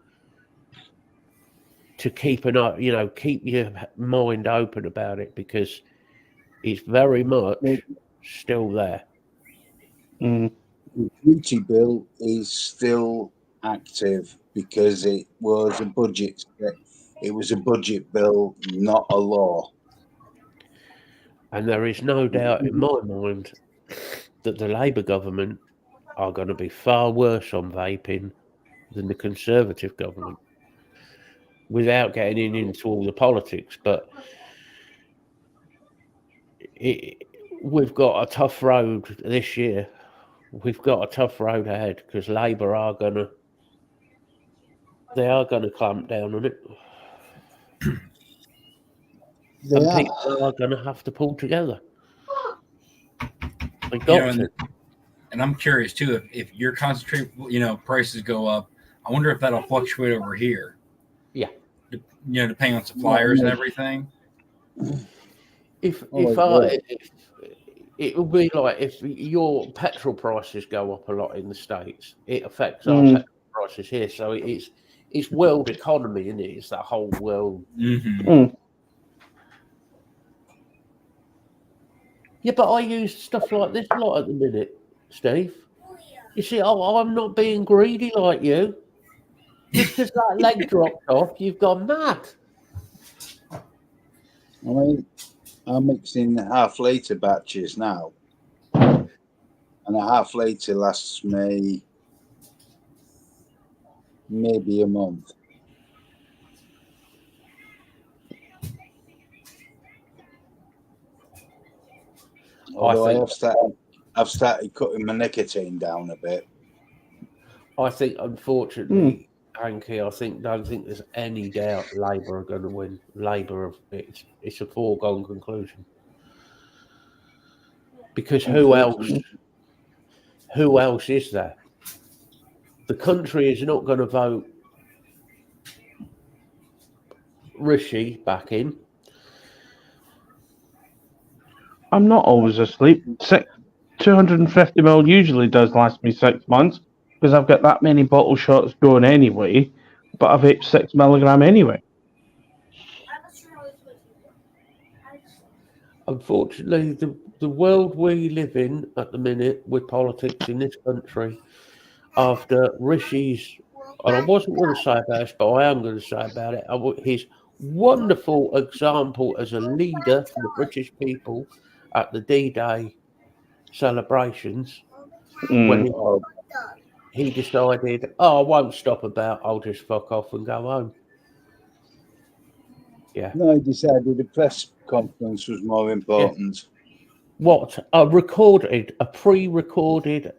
to keep an eye, keep your mind open about it, because it's very much still there. The duty bill is still active because it was a budget. It was a budget bill, not a law. And there is no doubt in my mind that the Labour government are going to be far worse on vaping than the Conservative government, without getting into all the politics. But we've got a tough road this year. We've got a tough road ahead because Labour are going to clamp down on it. And people are going to have to pull together. And I'm curious too, if your concentrate, prices go up, I wonder if that'll fluctuate over here. Yeah. Depending on suppliers and everything. If it will be like if your petrol prices go up a lot in the States, it affects our petrol prices here. So it's world economy, isn't it? It's that whole world. Yeah, but I use stuff like this a lot at the minute, Steve. You see, I'm not being greedy like you. Just because that leg dropped off, you've gone mad. I mean, I'm mixing half-litre batches now. And a half-litre lasts me maybe a month. Although I've started cutting my nicotine down a bit. I think, unfortunately, Hanky, I don't think there's any doubt Labour are going to win. Labour, it's a foregone conclusion. Because who else is there? The country is not going to vote Rishi back in. I'm not always asleep. 250ml usually does last me 6 months because I've got that many bottle shots going anyway, but I've hit 6 milligram anyway. Unfortunately, the world we live in at the minute with politics in this country, after Rishi's, and I wasn't going to say about this, but I am going to say about it, his wonderful example as a leader for the British people at the D-Day celebrations, when he decided, I won't stop about, I'll just fuck off and go home. Yeah. No, he decided the press conference was more important. Yeah. What? A pre-recorded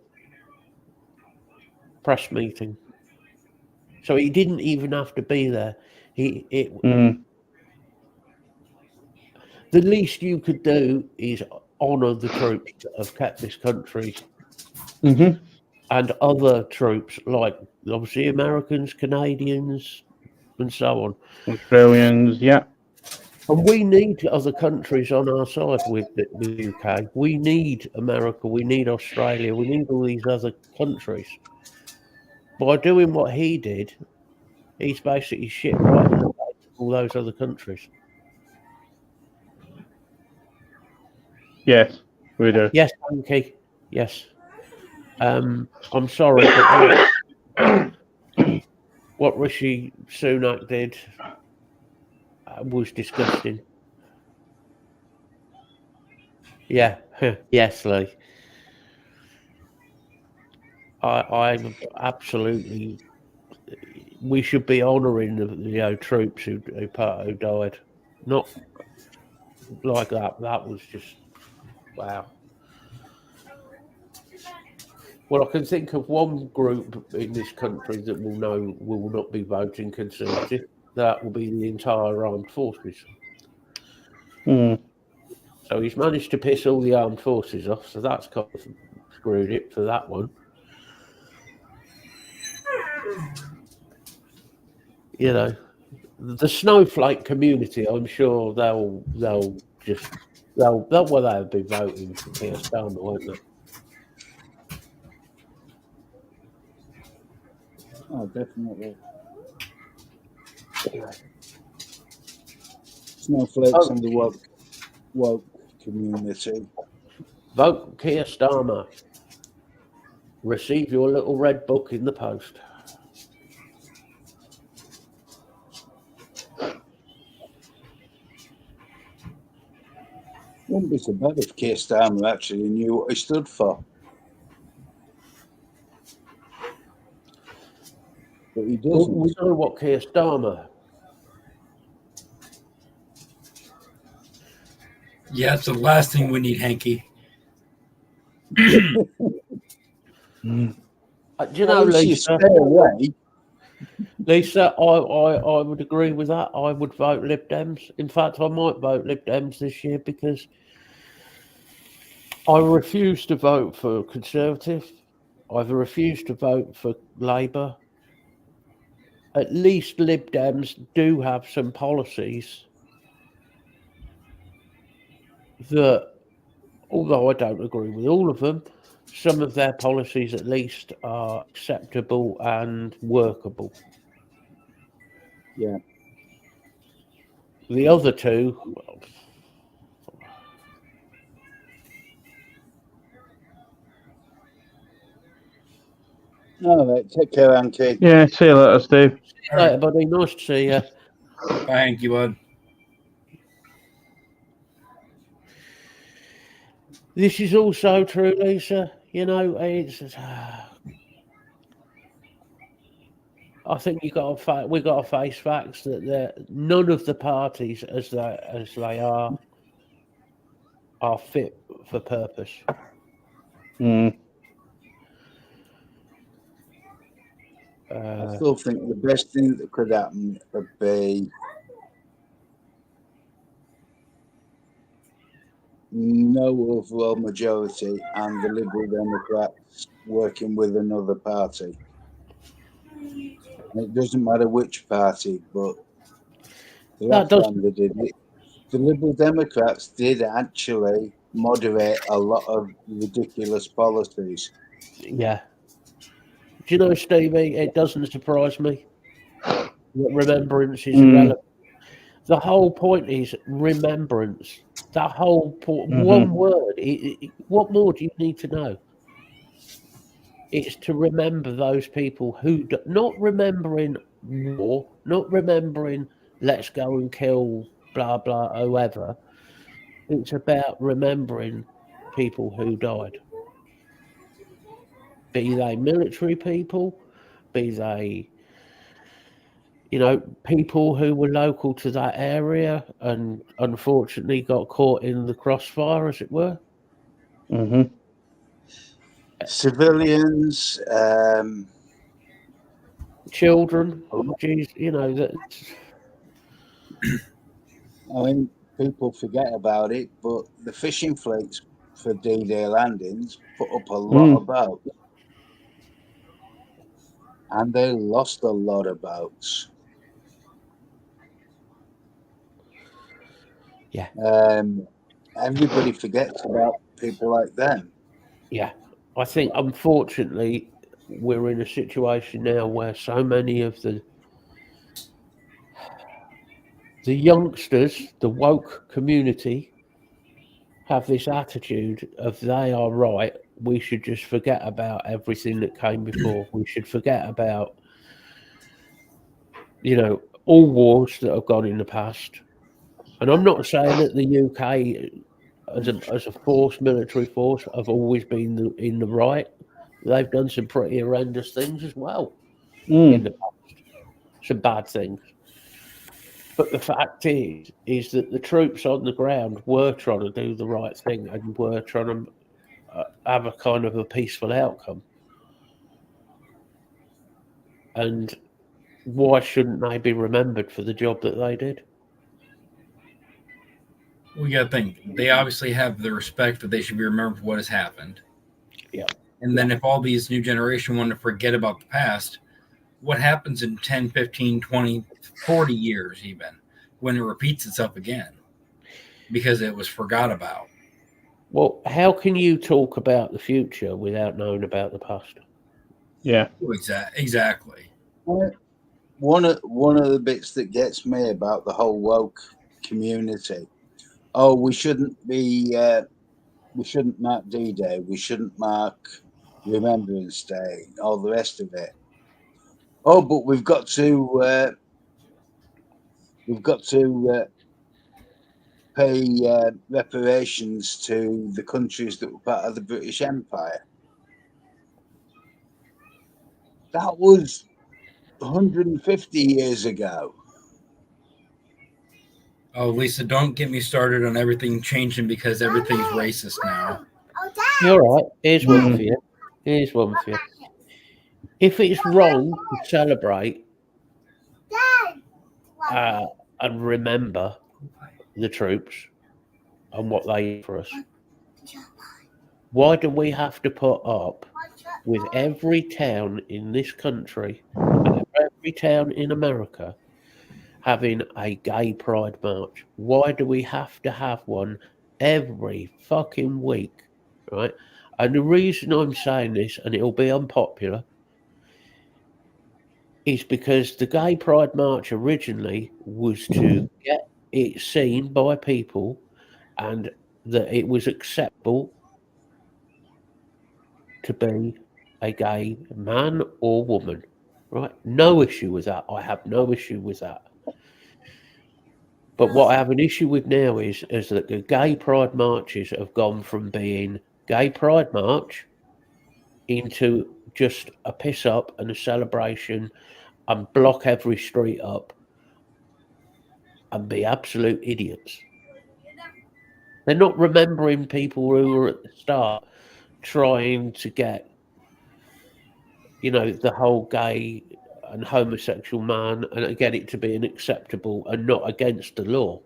press meeting. So he didn't even have to be there. The least you could do is honour the troops that have kept this country. And other troops, like obviously Americans, Canadians, and so on. Australians, yeah. And we need other countries on our side with the UK. We need America, we need Australia, we need all these other countries. By doing what he did, he's basically shit right in the face of all those other countries. Yes, we do. Yes, Hanky. Yes. I'm sorry, but what Rishi Sunak did was disgusting. Yeah. Yes, Lee. I'm absolutely. We should be honouring the troops who died, not like that. That was just wow. Well, I can think of one group in this country that will not be voting Conservative. That will be the entire armed forces. So he's managed to piss all the armed forces off. So that's kind of screwed it for that one. You know, the snowflake community. I'm sure they'll be voting for Keir Starmer, won't they? Oh, definitely. Snowflakes and the woke community. Vote Keir Starmer. Receive your little red book in the post. Wouldn't be so bad if Keir Starmer actually knew what he stood for. But he doesn't. We know what Keir Starmer. Yeah, it's the last thing we need, Hanky. Do you know, Lisa? Lisa, I would agree with that. I would vote Lib Dems. In fact, I might vote Lib Dems this year because I refuse to vote for Conservative. I've refused to vote for Labour. At least Lib Dems do have some policies that although I don't agree with all of them, some of their policies at least are acceptable and workable. Yeah. The other two, well, All right. Take care, Anki. Yeah, see you later, Steve. see you later, buddy. Nice to see you. Thank you, bud. This is also true, Lisa. You know, it's. I think we got to face facts that none of the parties, as they are fit for purpose. Mm. I still think the best thing that could happen would be no overall majority and the Liberal Democrats working with another party. And it doesn't matter which party, but the last time they did it, the Liberal Democrats did actually moderate a lot of ridiculous policies. Yeah. Do you know, Stevie? It doesn't surprise me that remembrance is irrelevant. The whole point is remembrance. The whole point, one word. What more do you need to know? It's to remember those people who not remembering war, not remembering let's go and kill blah blah whoever. It's about remembering people who died. Be they military people, be they, you know, people who were local to that area and unfortunately got caught in the crossfire, as it were. Mm-hmm. Civilians, Children, geez, you know that. I mean, people forget about it, but the fishing fleets for D-Day landings put up a lot of boats. And they lost a lot of boats. Yeah. Everybody forgets about people like them. Yeah. I think, unfortunately, we're in a situation now where so many of the youngsters, the woke community, have this attitude of they are right. We should just forget about everything that came before. We should forget about, you know, all wars that have gone in the past. And I'm not saying that the UK, as a force, military force, have always been in the right. They've done some pretty horrendous things as well in the past. Some bad things. But the fact is that the troops on the ground were trying to do the right thing and were trying to have a kind of a peaceful outcome. And why shouldn't they be remembered for the job that they did? We got to think. They obviously have the respect that they should be remembered for what has happened. Yeah. And then if all these new generation want to forget about the past, what happens in 10, 15, 20, 40 years even when it repeats itself again? Because it was forgot about. Well, how can you talk about the future without knowing about the past? Yeah. Exactly. One of the bits that gets me about the whole woke community. Oh, we shouldn't mark D-Day. We shouldn't mark Remembrance Day. All the rest of it. Oh, but we've got to pay reparations to the countries that were part of the British Empire. That was 150 years ago. Oh, Lisa, don't get me started on everything changing because everything's racist now. You're right. Here's one for you. Here's one for you. If it's wrong to celebrate and remember the troops and what they did for us, why do we have to put up with every town in this country and every town in America having a gay pride march? Why do we have to have one every fucking week, right? And the reason I'm saying this, and it'll be unpopular, is because the Gay Pride March originally was to get it seen by people and that it was acceptable to be a gay man or woman, right? No issue with that. I have no issue with that. But what I have an issue with now is that the Gay Pride marches have gone from being Gay Pride March into just a piss up and a celebration and block every street up and be absolute idiots. They're not remembering people who were at the start trying to get, the whole gay and homosexual man and get it to be an acceptable and not against the law.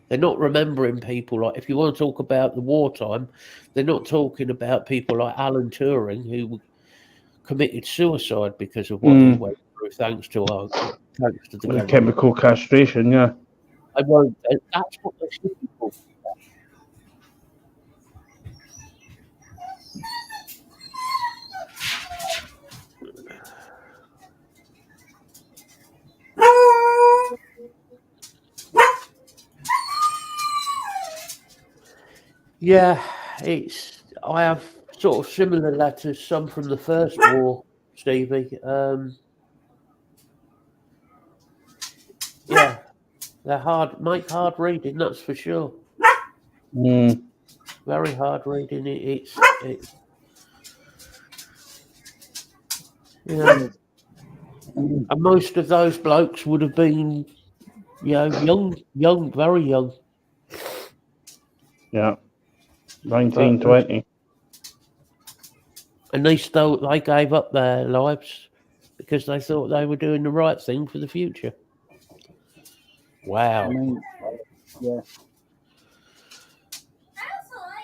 They're not remembering people like, if you want to talk about the wartime, they're not talking about people like Alan Turing who committed suicide because of what he went through, thanks to the government. Chemical castration, yeah. I won't. That's what they should be talking about. Yeah, I have sort of similar letters, some from the First War, Stevie. Yeah, they're hard reading, that's for sure. Very hard reading. It's and most of those blokes would have been, young, very young. Yeah, 19, 20. And they gave up their lives because they thought they were doing the right thing for the future. Wow. I mean, yeah.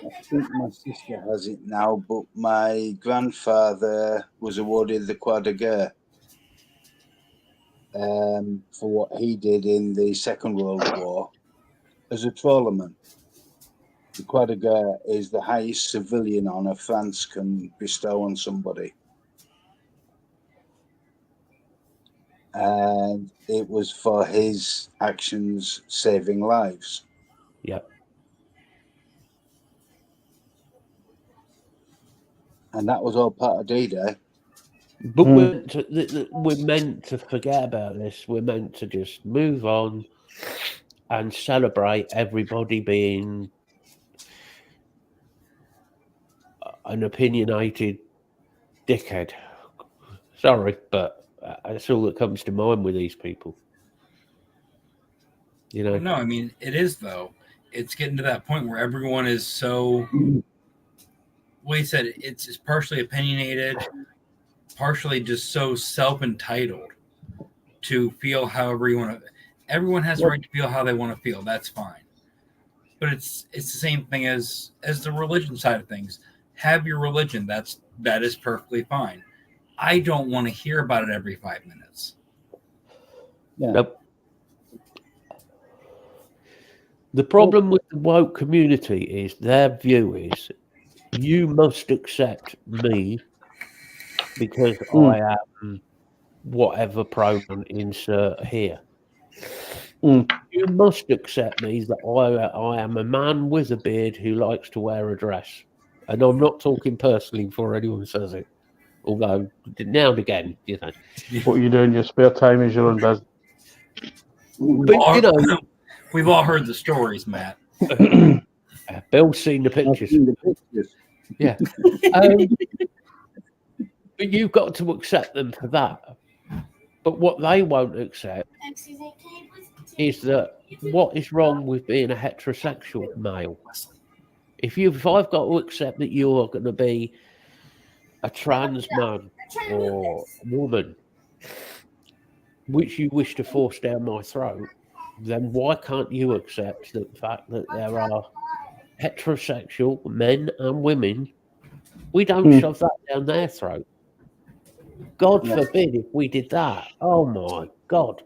I think my sister has it now, but my grandfather was awarded the Croix de Guerre for what he did in the Second World War as a trawlerman. The Croix de Guerre is the highest civilian honour France can bestow on somebody. And it was for his actions saving lives. Yep. And that was all part of D-Day. But we're meant to forget about this. We're meant to just move on and celebrate everybody being an opinionated dickhead. Sorry, but that's all that comes to mind with these people. No, I mean, it is, though. It's getting to that point where everyone is so... Well, you said it's partially opinionated, partially just so self-entitled to feel however you want to. Everyone has the right to feel how they want to feel. That's fine. But it's the same thing as the religion side of things. Have your religion. That is perfectly fine. I don't want to hear about it every 5 minutes. Yeah. Nope. The problem with the woke community is their view is you must accept me because I am whatever pronoun insert here. You must accept me that I am a man with a beard who likes to wear a dress. And I'm not talking personally before anyone says it. Although, now and again, What you do in your spare time is your own business. But, we've all heard the stories, Matt. Bill's seen the pictures. Yeah. But you've got to accept them for that. But what they won't accept is that what is wrong with being a heterosexual male? If I've got to accept that you're going to be a trans man or woman, which you wish to force down my throat, then why can't you accept the fact that there are heterosexual men and women? We don't shove that down their throat. God forbid if we did that. Oh my God.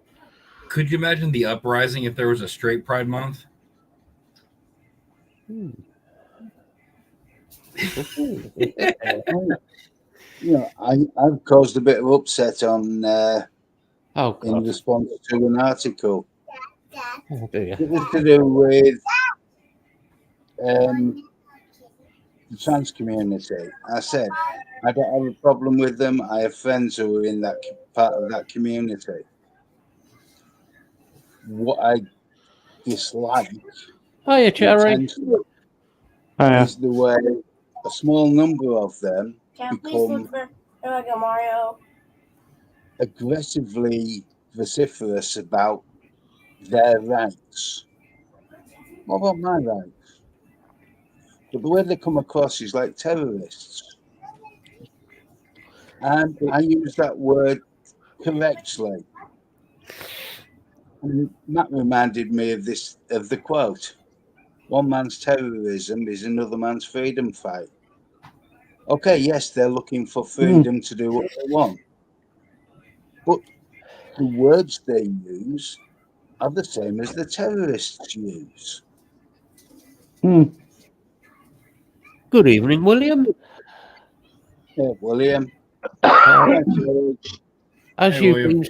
Could you imagine the uprising if there was a straight Pride Month? I've caused a bit of upset on Oh, in God. response to an article. Oh, dear. It was to do with the trans community. I said I don't have a problem with them. I have friends who are in that part of that community. What I dislike Hiya, Cherry. intensely Yeah. is the way a small number of them Can I please look become for like a Mario? aggressively vociferous about their rights. What about my rights? But the way they come across is like terrorists. And I use that word correctly. And Matt reminded me of the quote. One man's terrorism is another man's freedom fight. Okay, yes, they're looking for freedom to do what they want. But the words they use are the same as the terrorists use. Good evening, William. Yeah, William. As Hey, William.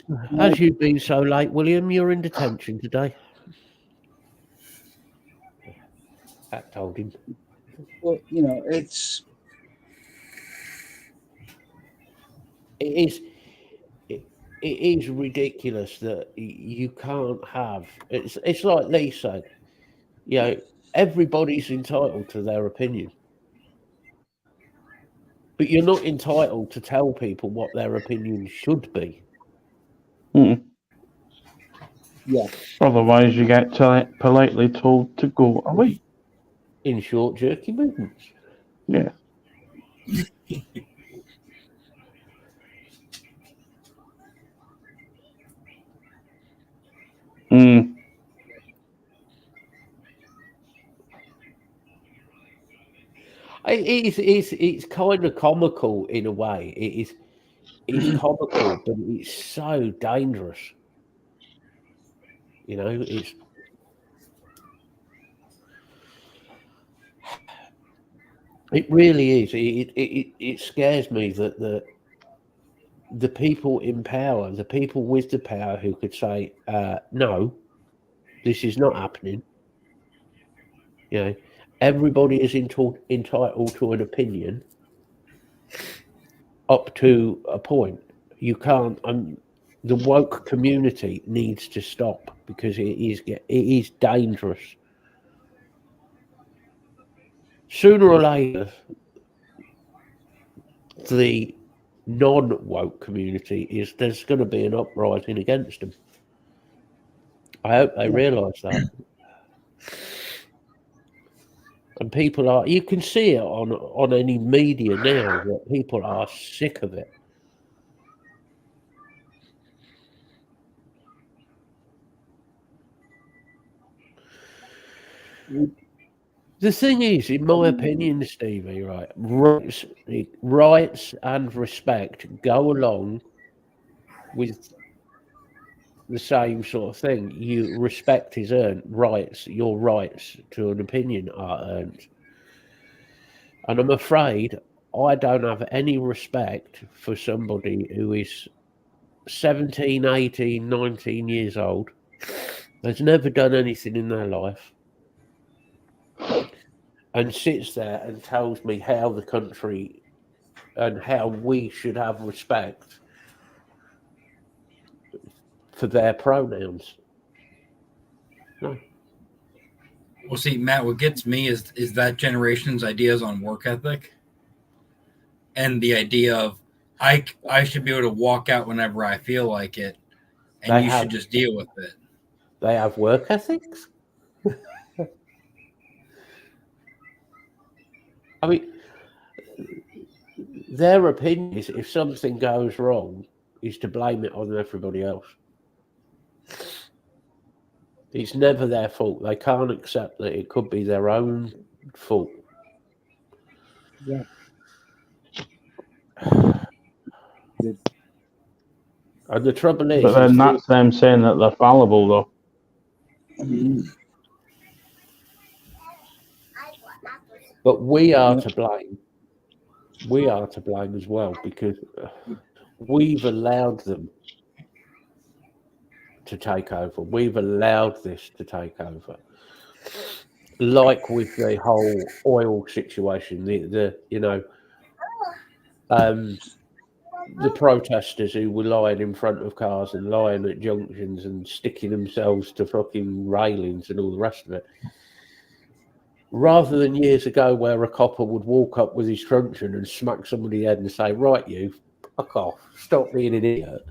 you've been so late, William, you're in detention today. That told him. Well, It is. It is ridiculous that you can't have. It's like Lee said. Everybody's entitled to their opinion, but you're not entitled to tell people what their opinion should be. yeah. Otherwise, you get politely told to go away. In short, jerky movements. Yeah. It's kind of comical in a way. It's comical, but it's so dangerous. It really is. It scares me that the people in power, the people with the power who could say, no, this is not happening. Everybody is entitled to an opinion up to a point. You can't. The woke community needs to stop because it is dangerous. Sooner or later, the non-woke community there's going to be an uprising against them. I hope they realise that. And people you can see it on any media now that people are sick of it. The thing is, in my opinion, Stevie, right, rights and respect go along with the same sort of thing. Respect is earned, your rights to an opinion are earned. And I'm afraid I don't have any respect for somebody who is 17, 18, 19 years old, has never done anything in their life, and sits there and tells me how the country and how we should have respect for their pronouns. No. Well, see, Matt, what gets me is that generation's ideas on work ethic and the idea of I should be able to walk out whenever I feel like it, and should just deal with it. They have work ethics? I mean, their opinion is if something goes wrong, is to blame it on everybody else. It's never their fault. They can't accept that it could be their own fault. Yeah. And the trouble is... But then that's them saying that they're fallible, though. But we are to blame. We are to blame as well because we've allowed them to take over. We've allowed this to take over. Like with the whole oil situation, the protesters who were lying in front of cars and lying at junctions and sticking themselves to fucking railings and all the rest of it. Rather than years ago where a copper would walk up with his truncheon and smack somebody in the head and say, right, you, fuck off, stop being an idiot.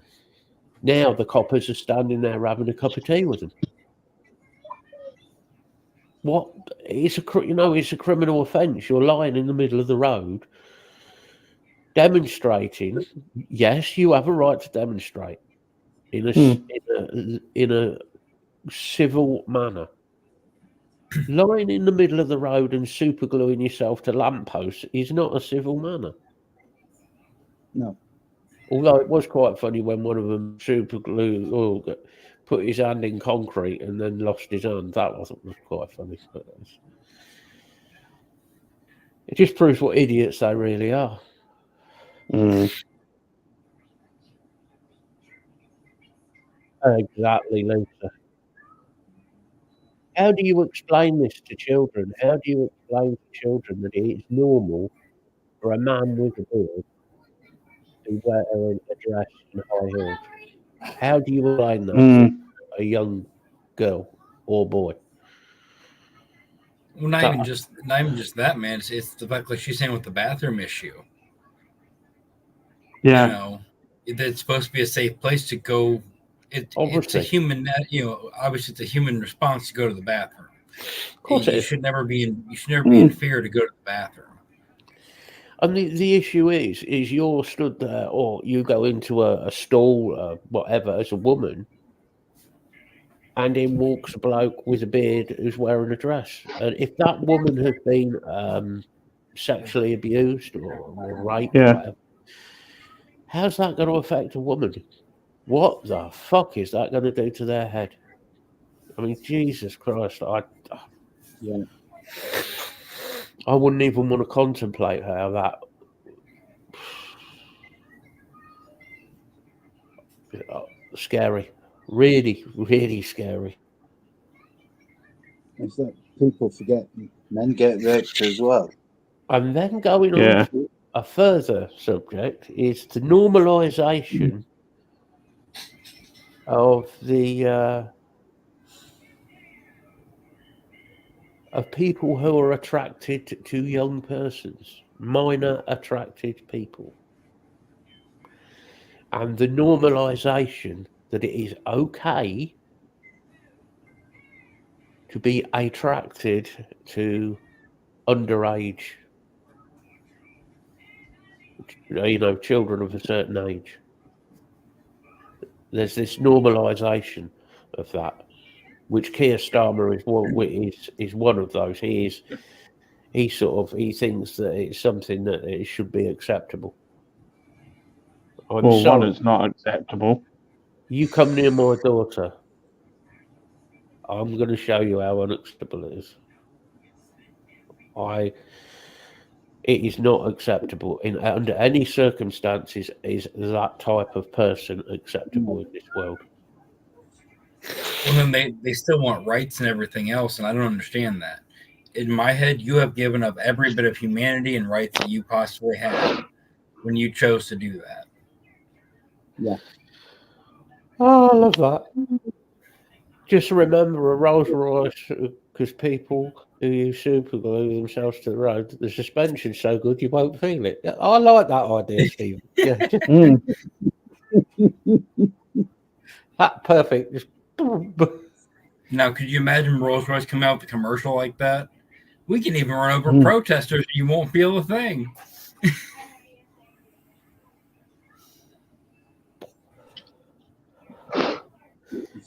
Now the coppers are standing there having a cup of tea with them. What? It's a criminal offence. You're lying in the middle of the road, demonstrating. Yes, you have a right to demonstrate in a civil manner. Lying in the middle of the road and supergluing yourself to lampposts is not a civil manner. No. Although it was quite funny when one of them put his hand in concrete and then lost his hand. That was quite funny. But it just proves what idiots they really are. Exactly, Lisa. How do you explain this to children? How do you explain to children that it's normal for a man with a beard to wear a dress and high heels? How do you explain that to a young girl or boy? Well, not even just that, man. It's the fact, like she's saying, with the bathroom issue. Yeah. You know, it's supposed to be a safe place to go. It's a human, obviously it's a human response to go to the bathroom. Of course, you should never be in fear to go to the bathroom. And the issue is you're stood there, or you go into a stall, whatever, as a woman, and in walks a bloke with a beard who's wearing a dress. And if that woman has been sexually abused or raped, or whatever, how's that going to affect a woman? What the fuck is that going to do to their head? I mean, Jesus Christ, I wouldn't even want to contemplate how that. Scary, really, really scary. It's that people forget men get raped as well. And then going on to a further subject is the normalisation of of people who are attracted to young persons, minor attracted people, and the normalisation that it is okay to be attracted to underage, children of a certain age. There's this normalisation of that, which Keir Starmer is one of those. He thinks that it's something that it should be acceptable. One, it's not acceptable. You come near my daughter, I'm going to show you how unacceptable it is. It is not acceptable under any circumstances. Is that type of person acceptable in this world? Well, then they still want rights and everything else, and I don't understand that. In my head, you have given up every bit of humanity and rights that you possibly had when you chose to do that. Yeah. Oh, I love that. Just remember a Rolls Royce, because people who use superglue themselves to the road, the suspension's so good you won't feel it. I like that idea, Steve. Yeah. That perfect. Just... Now, could you imagine Rolls Royce come out with a commercial like that? We can even run over protesters. You won't feel a thing.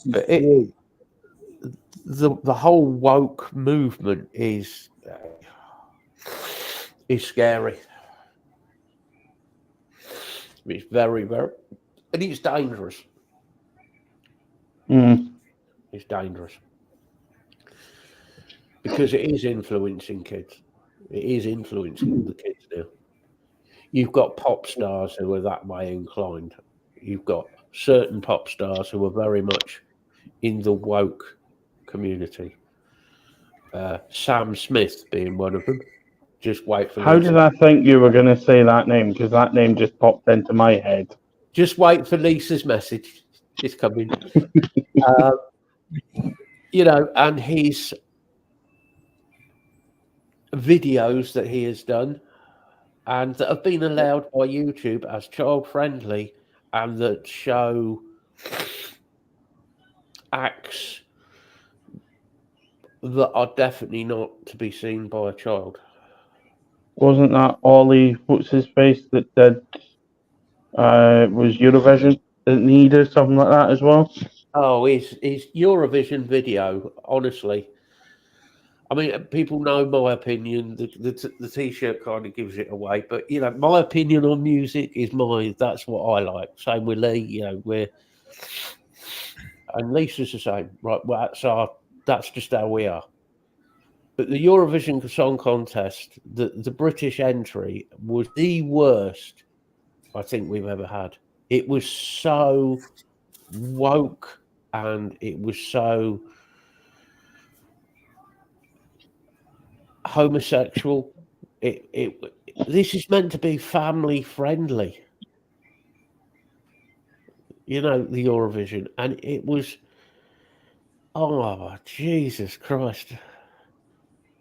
But the whole woke movement is scary. It's very, very, and it's dangerous. It's dangerous because it is influencing kids. It is influencing the kids now. You've got pop stars who are that way inclined. You've got certain pop stars who are very much in the woke community. Sam Smith being one of them. Just wait for How Lisa. did I think you were going to say that name? Because that name just popped into my head. Just wait for Lisa's message. It's coming. And his videos that he has done and that have been allowed by YouTube as child friendly and that show acts that are definitely not to be seen by a child. Wasn't that Ollie, what's his face, that did, was Eurovision? Didn't he do something like that as well? Oh, his Eurovision video, honestly. I mean, people know my opinion. The T-shirt kind of gives it away, but my opinion on music is that's what I like. Same with Lee. And Lisa's the same, right? Well, that's just how we are. But the Eurovision Song Contest, the British entry was the worst I think we've ever had. It was so woke and it was so homosexual. This is meant to be family friendly. The Eurovision, and it was, oh Jesus Christ!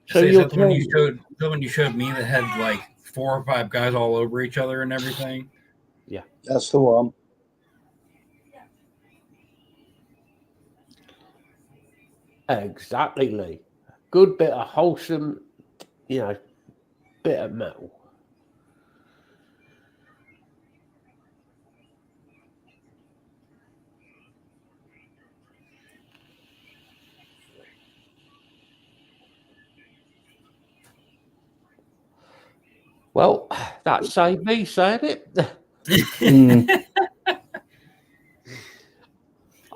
So when you showed me that had like 4 or 5 guys all over each other and everything. Yeah, that's the one. Exactly, Lee. Good bit of wholesome, bit of metal. Well, that saved me saying it.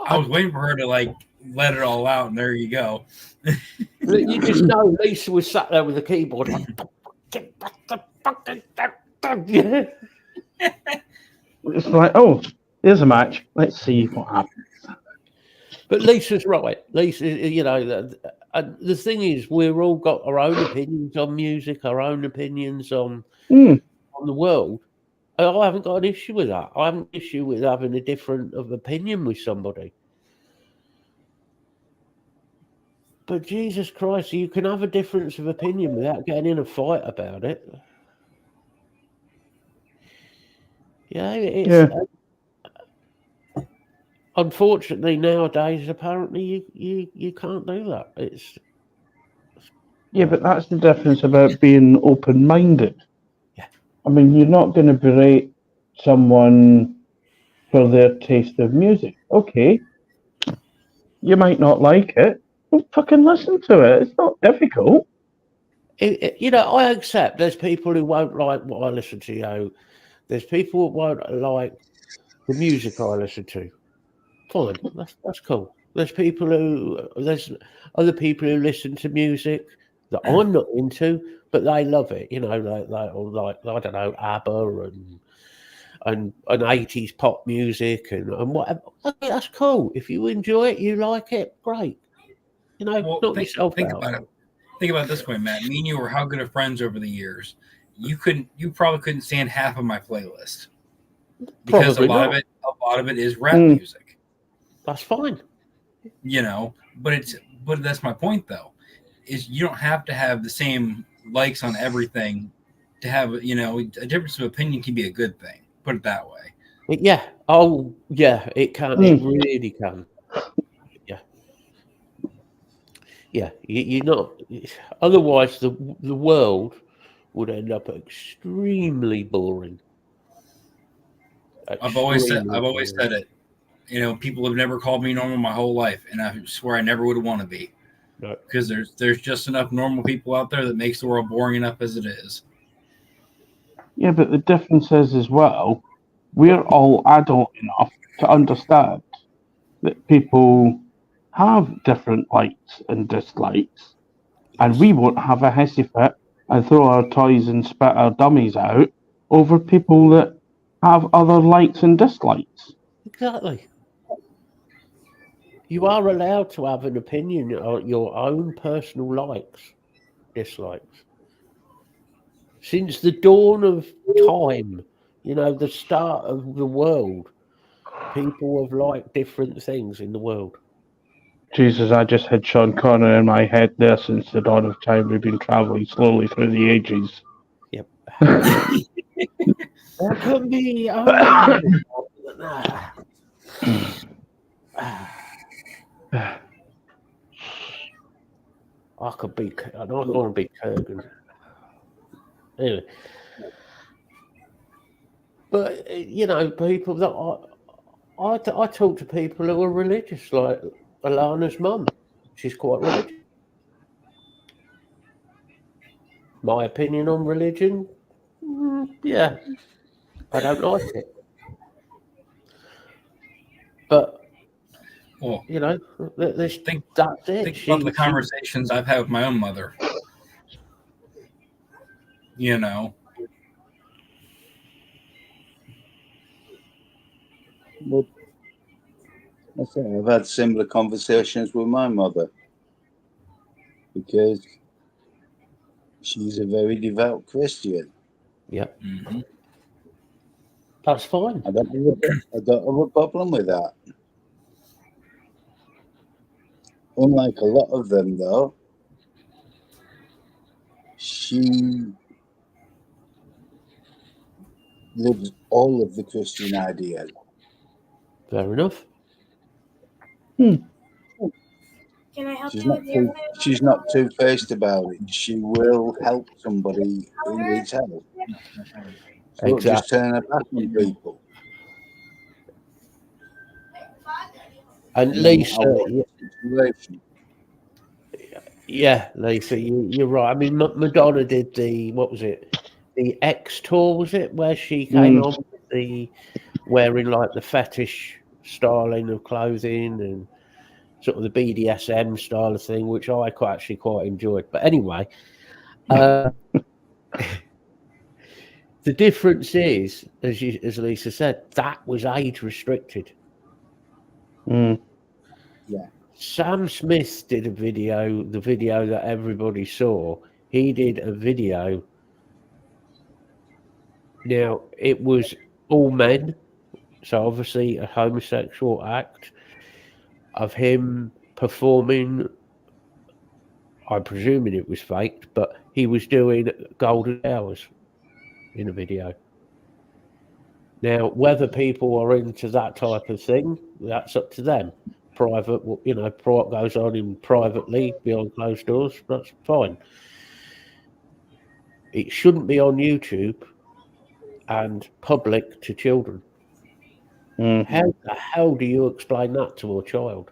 I was waiting for her to let it all out, and there you go. You just know Lisa was sat there with the keyboard. It's like, oh, there's a match. Let's see what happens. But Lisa's right. Lisa, the thing is, we've all got our own opinions on music, our own opinions on the world. I haven't got an issue with that. I have an issue with having a different of opinion with somebody. But Jesus Christ, you can have a difference of opinion without getting in a fight about it. Unfortunately, nowadays, apparently, you can't do that. But that's the difference about being open-minded. Yeah. I mean, you're not going to berate someone for their taste of music. Okay, you might not like it. Well, fucking listen to it. It's not difficult. I accept there's people who won't like what I listen to. There's people who won't like the music I listen to. Fine, that's cool. There's other people who listen to music that I'm not into, but they love it. Like I don't know, ABBA and 80s pop music and whatever. Okay, that's cool. If you enjoy it, you like it, great. Knock yourself think out. about it. Think about it this way, Matt. Me and you were how good of friends over the years. You probably couldn't stand half of my playlist because Probably a lot of it is rap music. That's fine. But that's my point though. Is you don't have to have the same likes on everything to have, a difference of opinion can be a good thing. Put it that way. Yeah. Oh, yeah, it can. It really can. Yeah. Yeah. You're not. Otherwise, the world would end up extremely boring. I've always said it. People have never called me normal my whole life, and I swear I never would want to be. Because there's just enough normal people out there that makes the world boring enough as it is. Yeah, but the difference is as well, we're all adult enough to understand that people have different likes and dislikes, and we won't have a hissy fit and throw our toys and spit our dummies out over people that have other likes and dislikes. Exactly. You are allowed to have an opinion on your own personal likes, dislikes. Since the dawn of time, the start of the world, people have liked different things in the world. Jesus, I just had Sean Connery in my head there since the dawn of time. We've been travelling slowly through the ages. Yep. There can be only I could be. I don't want to be Kurgan. Anyway, but people that I talk to people who are religious, like Alana's mum. She's quite religious. My opinion on religion, yeah, I don't like it. But Well, that's it. think about the conversations I've had with my own mother. Well, I say I've had similar conversations with my mother because she's a very devout Christian. Yeah, Mm-hmm. that's fine. I don't have a problem with that. Unlike a lot of them, though, she lives all of the Christian ideas. Fair enough. Can I help you with your She's not two-faced about it. She will help somebody who needs help. She won't just turn her back on people. And Lisa, yeah, Lisa, you're right. I mean, Madonna did the the X tour, was it, where she came on with the wearing like the fetish styling of clothing and sort of the BDSM style of thing, which I actually quite enjoyed. But anyway, the difference is, as Lisa said, that was age restricted. Yeah. Sam Smith did a video, the video that everybody saw. He did a video. Now, it was all men, so obviously a homosexual act of him performing. I'm presuming it was faked, but he was doing golden showers in a video. Now, whether people are into that type of thing, that's up to them. Private, what goes on privately behind closed doors, that's fine. It shouldn't be on YouTube and public to children. How the hell do you explain that to a child?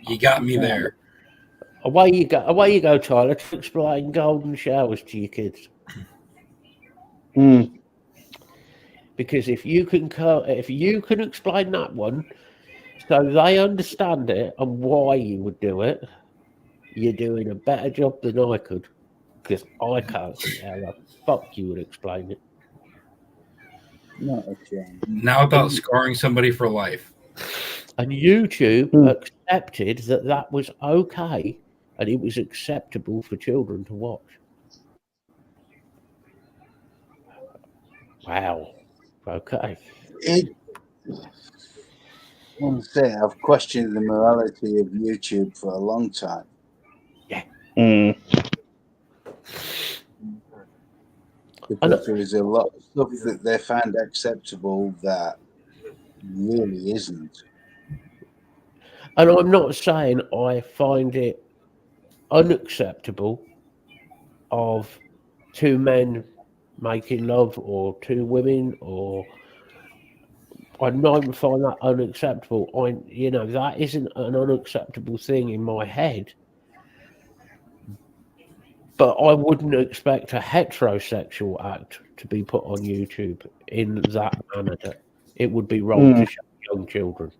You got me there. Away you go, Tyler, to explain golden showers to your kids. Because if you can explain that one, so they understand it and why you would do it, you're doing a better job than I could. Because I can't see how the fuck you would explain it. Not a chance. Now about scarring somebody for life. And YouTube accepted that was okay and it was acceptable for children to watch. Wow. Okay. I want to say I've questioned the morality of YouTube for a long time. Yeah. Because there is a lot of stuff that they find acceptable that really isn't. And I'm not saying I find it unacceptable of two men making love or two women, or I don't find that unacceptable. That isn't an unacceptable thing in my head. But I wouldn't expect a heterosexual act to be put on YouTube in that manner. It would be wrong to show young children.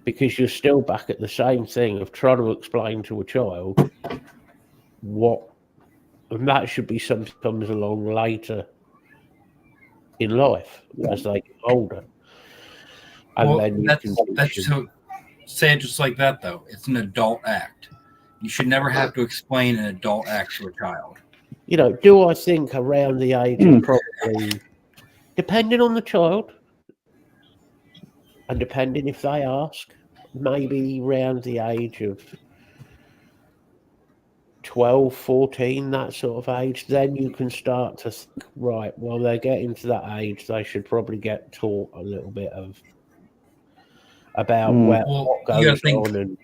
because you're still back at the same thing of trying to explain to a child what, and that should be something that comes along later in life as they get older. And Well, then you can that's so say it just like that though. It's an adult act. You should never have to explain an adult act to a child. you know, do I think around the age of probably, depending on the child and depending if they ask, maybe around the age of 12, 14, that sort of age, then you can start to think, right, well, they're getting to that age, they should probably get taught a little bit of about what you goes gotta on. And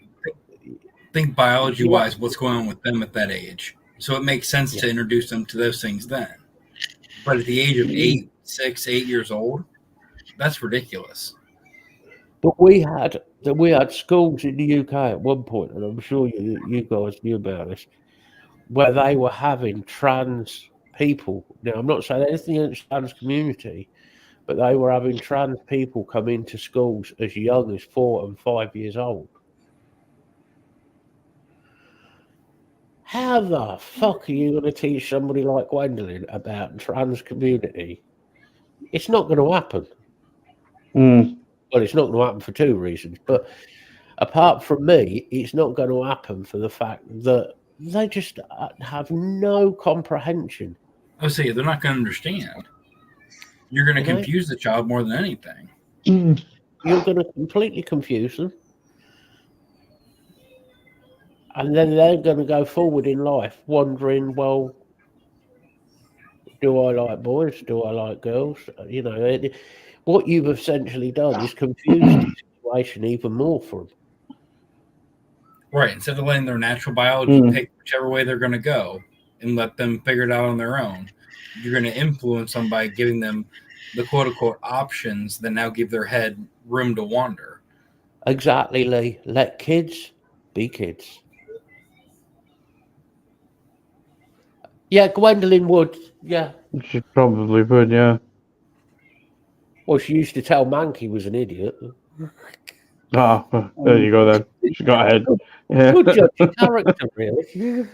think biology wise what's going on with them at that age. So it makes sense to Yeah. introduce them to those things then. But at the age of 6, 8 years old, that's ridiculous. But we had schools in the UK at one point, and I'm sure you guys knew about this, where they were having trans people. Now, I'm not saying anything against the trans community, but they were having trans people come into schools as young as 4 and 5 years old. How the fuck are you going to teach somebody like Gwendolyn about trans community? It's not going to happen. Well, it's not going to happen for two reasons. But apart from me, it's not going to happen for the fact that they just have no comprehension. Oh, see, they're not going to understand. You're going to confuse the child more than anything. You're going to completely confuse them. And then they're going to go forward in life wondering, well, do I like boys? Do I like girls? You know, what you've essentially done is confused the situation even more for them. Right. Instead of letting their natural biology pick whichever way they're going to go and let them figure it out on their own, you're going to influence them by giving them the quote-unquote options that now give their head room to wander. Exactly, Lee. Let kids be kids. Yeah, Gwendolyn would. Yeah. She probably would, yeah. Well, she used to tell Mank he was an idiot. Ah, there you go then. She got ahead. Yeah. Good judge of character, really.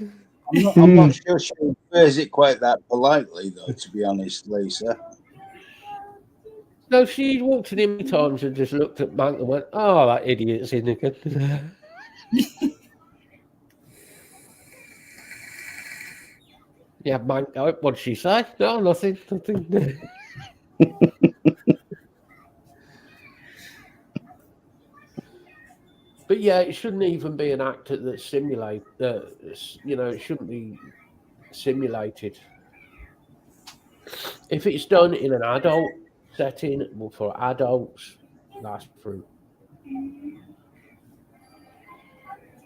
I'm not sure she refers it quite that politely, though, to be honest, Lisa. No, she walked in many times and just looked at Mank and went, "Oh, that idiot's in again." Yeah, Mank. What did she say? No, nothing. But yeah, it shouldn't even be an act that simulate. You know, it shouldn't be simulated. If it's done in an adult setting for adults, that's true.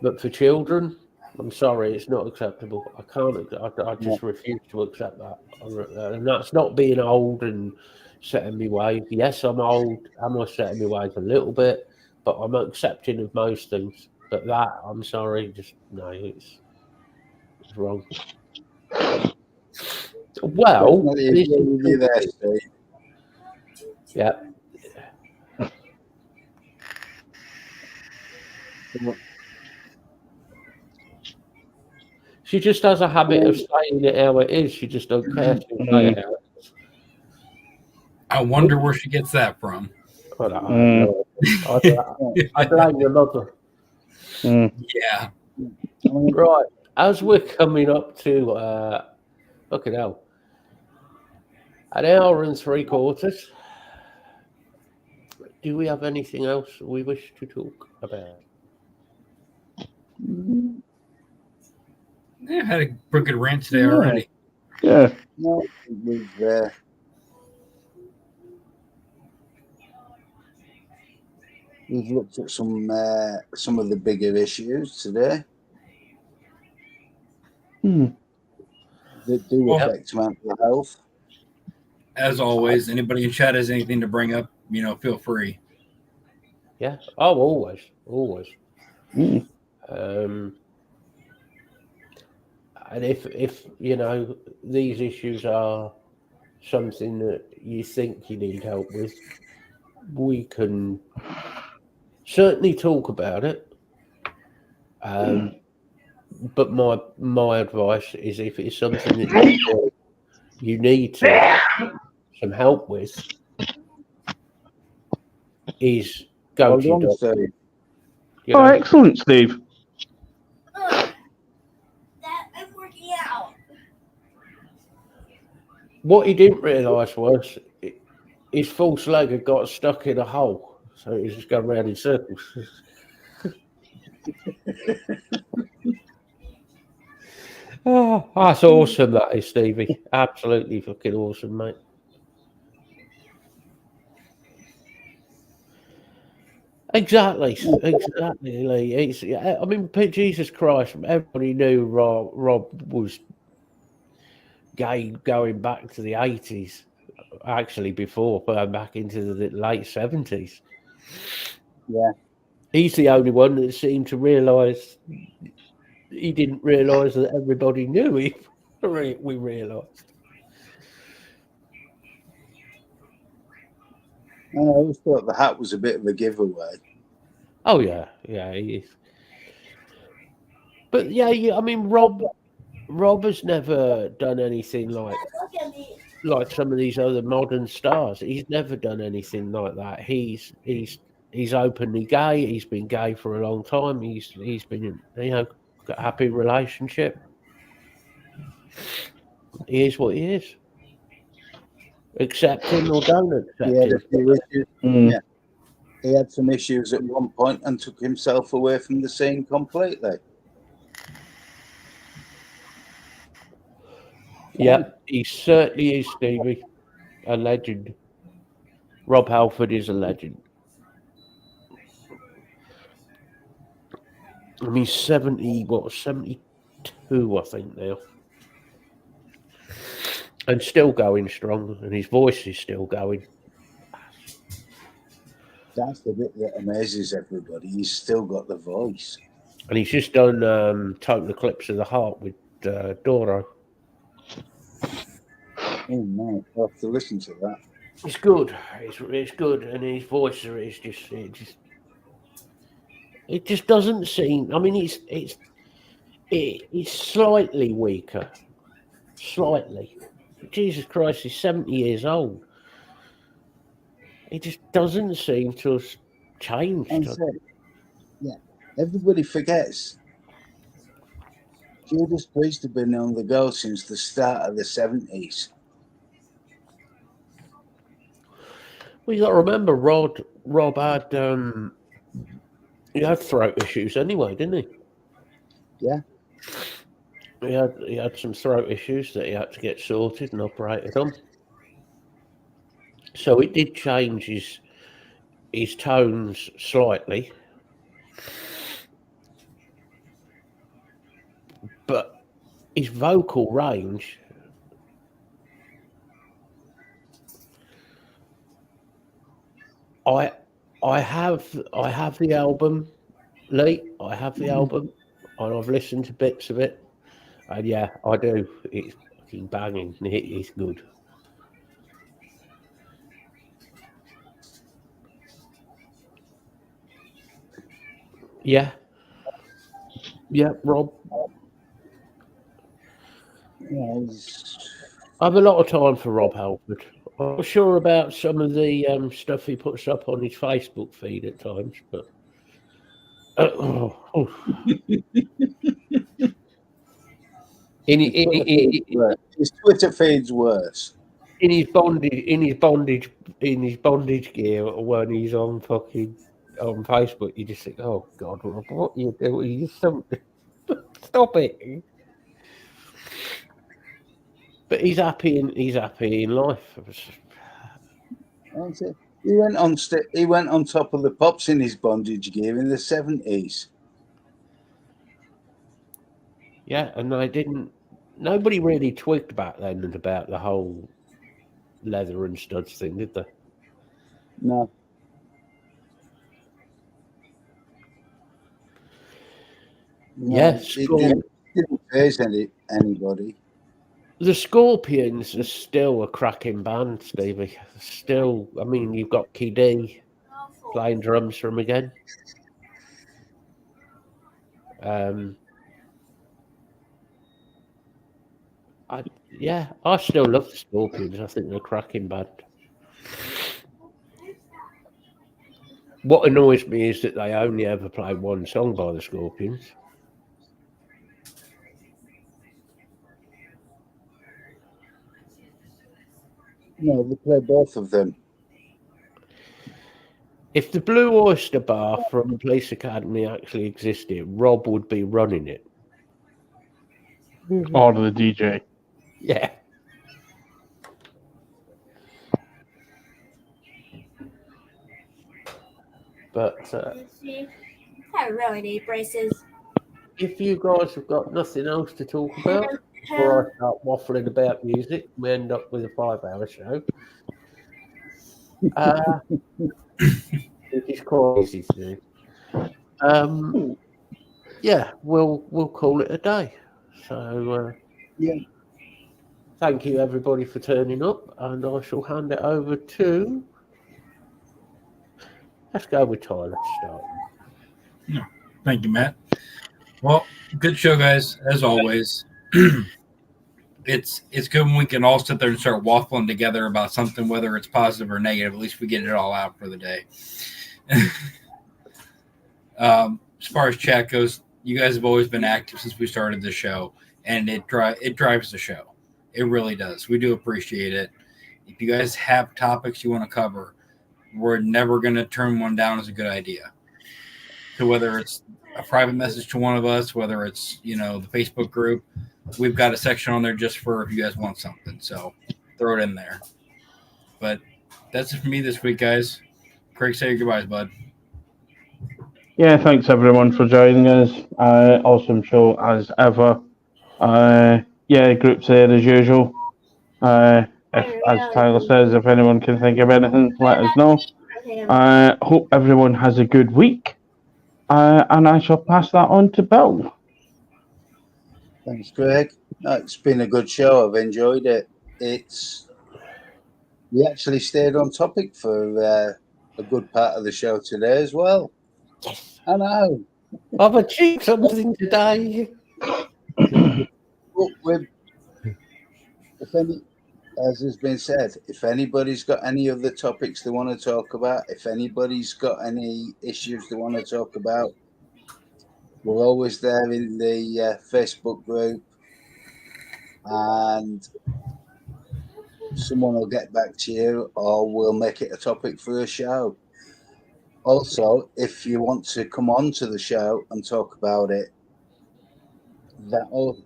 But for children, I'm sorry, it's not acceptable. I can't. I just refuse to accept that. And that's not being old and setting me ways. Yes, I'm old. Am I setting me ways a little bit? But I'm accepting of most things. But that, I'm sorry, just no, it's wrong. Well, yeah. She just has a habit of saying it how it is. She just don't care to say it how it is. I wonder where she gets that from. I blame your mother. Yeah. Right. As we're coming up to, fucking hell, an hour and 3/4. Do we have anything else we wish to talk about? I had a pretty good rant today already. Yeah. No, we've looked at some of the bigger issues today that do affect mental health. As always, anybody in chat has anything to bring up, feel free. Yeah. Oh, always. And if these issues are something that you think you need help with, we can certainly talk about it. But my advice is, if it's something that you need some help with, is go to your Hold on, doctor. Steve. You Oh, know, excellent, Steve. That I'm working out. what he didn't realise was his false leg had got stuck in a hole, so he was just going round in circles. Oh, that's awesome, that is, Stevie. Absolutely fucking awesome, mate. Exactly, Lee. I mean, Jesus Christ, everybody knew Rob was gay going back to the 80s, actually before, back into the late 70s. Yeah. He's the only one that seemed to realise, he didn't realise that everybody knew we realised. I always thought the hat was a bit of a giveaway. Oh, yeah, he is. But yeah, I mean, Rob has never done anything like some of these other modern stars. He's never done anything like that. He's openly gay. He's been gay for a long time. He's been, got a happy relationship. He is what he is. Accept him or don't accept He had him. a few issues. Mm. Yeah. He had some issues at one point and took himself away from the scene completely. Yeah, he certainly is, Stevie. A legend. Rob Halford is a legend. I mean, 72, I think, now. And still going strong, and his voice is still going. That's the bit that amazes everybody. He's still got the voice. And he's just done Total Eclipse of the Heart with Doro. Oh no, I'll have to listen to that. It's good. It's good, and his voice is it just doesn't seem. I mean, it's slightly weaker, slightly. Jesus Christ, he's 70 years old. It just doesn't seem to have changed. And so, yeah, everybody forgets. Judas Priest had been on the go since the start of the 70s. Well, you got to remember, Rob had he had throat issues anyway, didn't he? Yeah. He had some throat issues that he had to get sorted and operated on. So it did change his tones slightly, but his vocal range. I have the album, Lee. I have the album, and I've listened to bits of it, and yeah, I do. It's fucking banging. It's good. Yeah, Rob. Yeah, I have a lot of time for Rob Halford. I'm not sure about some of the stuff he puts up on his Facebook feed at times, but his Twitter feed's worse. in his bondage gear when he's on fucking on Facebook, you just think, oh God, what are you doing? You just stop it. But he's happy in life. He went on top of the pops in his bondage gear in the 70s. Yeah, and nobody really twigged back then about the whole leather and studs thing, did they? No. Yes, it didn't faze anybody. The Scorpions are still a cracking band, Stevie. Still, I mean, you've got Key D, playing drums for him again. I still love the Scorpions. I think they're a cracking band. What annoys me is that they only ever play one song by the Scorpions. No, they play both of them. If the Blue Oyster Bar from Police Academy actually existed, Rob would be running it. Or the DJ. Yeah. But I really need braces. if you guys have got nothing else to talk about, before I start waffling about music, we end up with a 5-hour show. Which is quite easy to do. Yeah, we'll call it a day. So Yeah. thank you everybody for turning up, and I shall hand it over to. Let's go with Tyler to start. No, thank you, Matt. Well, good show, guys. As always, it's good when we can all sit there and start waffling together about something, whether it's positive or negative. At least we get it all out for the day. As far as chat goes, you guys have always been active since we started the show, and it drives the show. It really does. We do appreciate it. If you guys have topics you want to cover, we're never going to turn one down as a good idea. So whether it's a private message to one of us, whether it's, the Facebook group, we've got a section on there just for if you guys want something. So throw it in there. But that's it for me this week, guys. Craig, say your goodbyes, bud. Yeah, thanks everyone for joining us. Awesome show as ever. Group's there as usual. As Tyler says, if anyone can think of anything, let us know. Hope everyone has a good week. And I shall pass that on to Bill. Thanks, Greg. No, it's been a good show. I've enjoyed it. We actually stayed on topic for a good part of the show today as well. Yes. I know. I've achieved something today. As has been said, if anybody's got any other topics they want to talk about, if anybody's got any issues they want to talk about, we're always there in the Facebook group, and someone will get back to you, or we'll make it a topic for a show. Also, if you want to come on to the show and talk about it,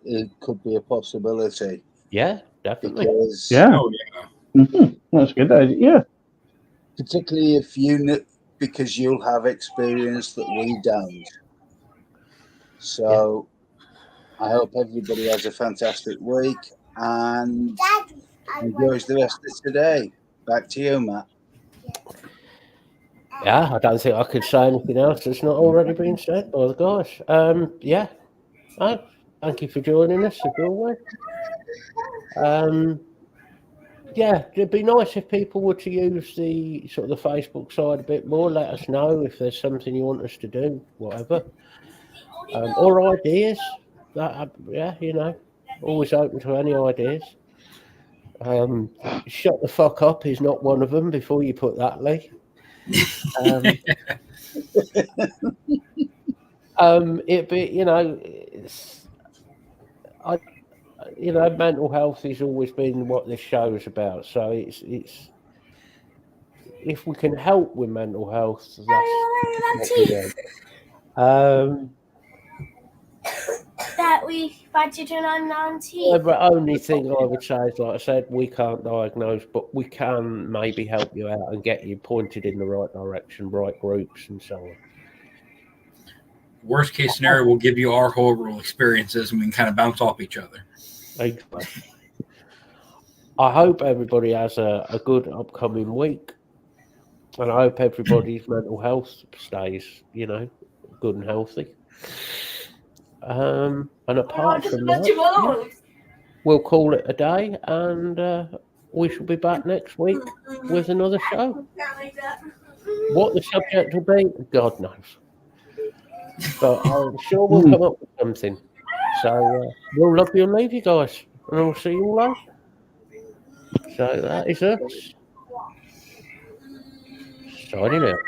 it could be a possibility. Yeah, definitely. Because, That's a good idea. Yeah. Particularly because you'll have experience that we don't. So I hope everybody has a fantastic week and enjoys the rest of today. Back to you, Matt. Yeah, I don't think I could say anything else that's not already been said by the guys. Thank you for joining us, as always. It'd be nice if people were to use the sort of the Facebook side a bit more. Let us know if there's something you want us to do, whatever. Or ideas. Always open to any ideas. Shut the fuck up is not one of them. Before you put that, Lee. It'd be, mental health has always been what this show is about. So it's if we can help with mental health, that's what we do. That we want to turn on TV. The only thing I would say is, like I said, we can't diagnose, but we can maybe help you out and get you pointed in the right direction, right groups, and so on. Worst case scenario, we'll give you our horrible experiences, and we can kind of bounce off each other. Exactly. I hope everybody has a good upcoming week, and I hope everybody's mental health stays, good and healthy. And apart from that, we'll call it a day, and we shall be back next week with another show. What the subject will be, God knows. But I'm sure we'll come up with something. So we'll love you and leave you guys. And I'll see you all later. So that is us. Signing out.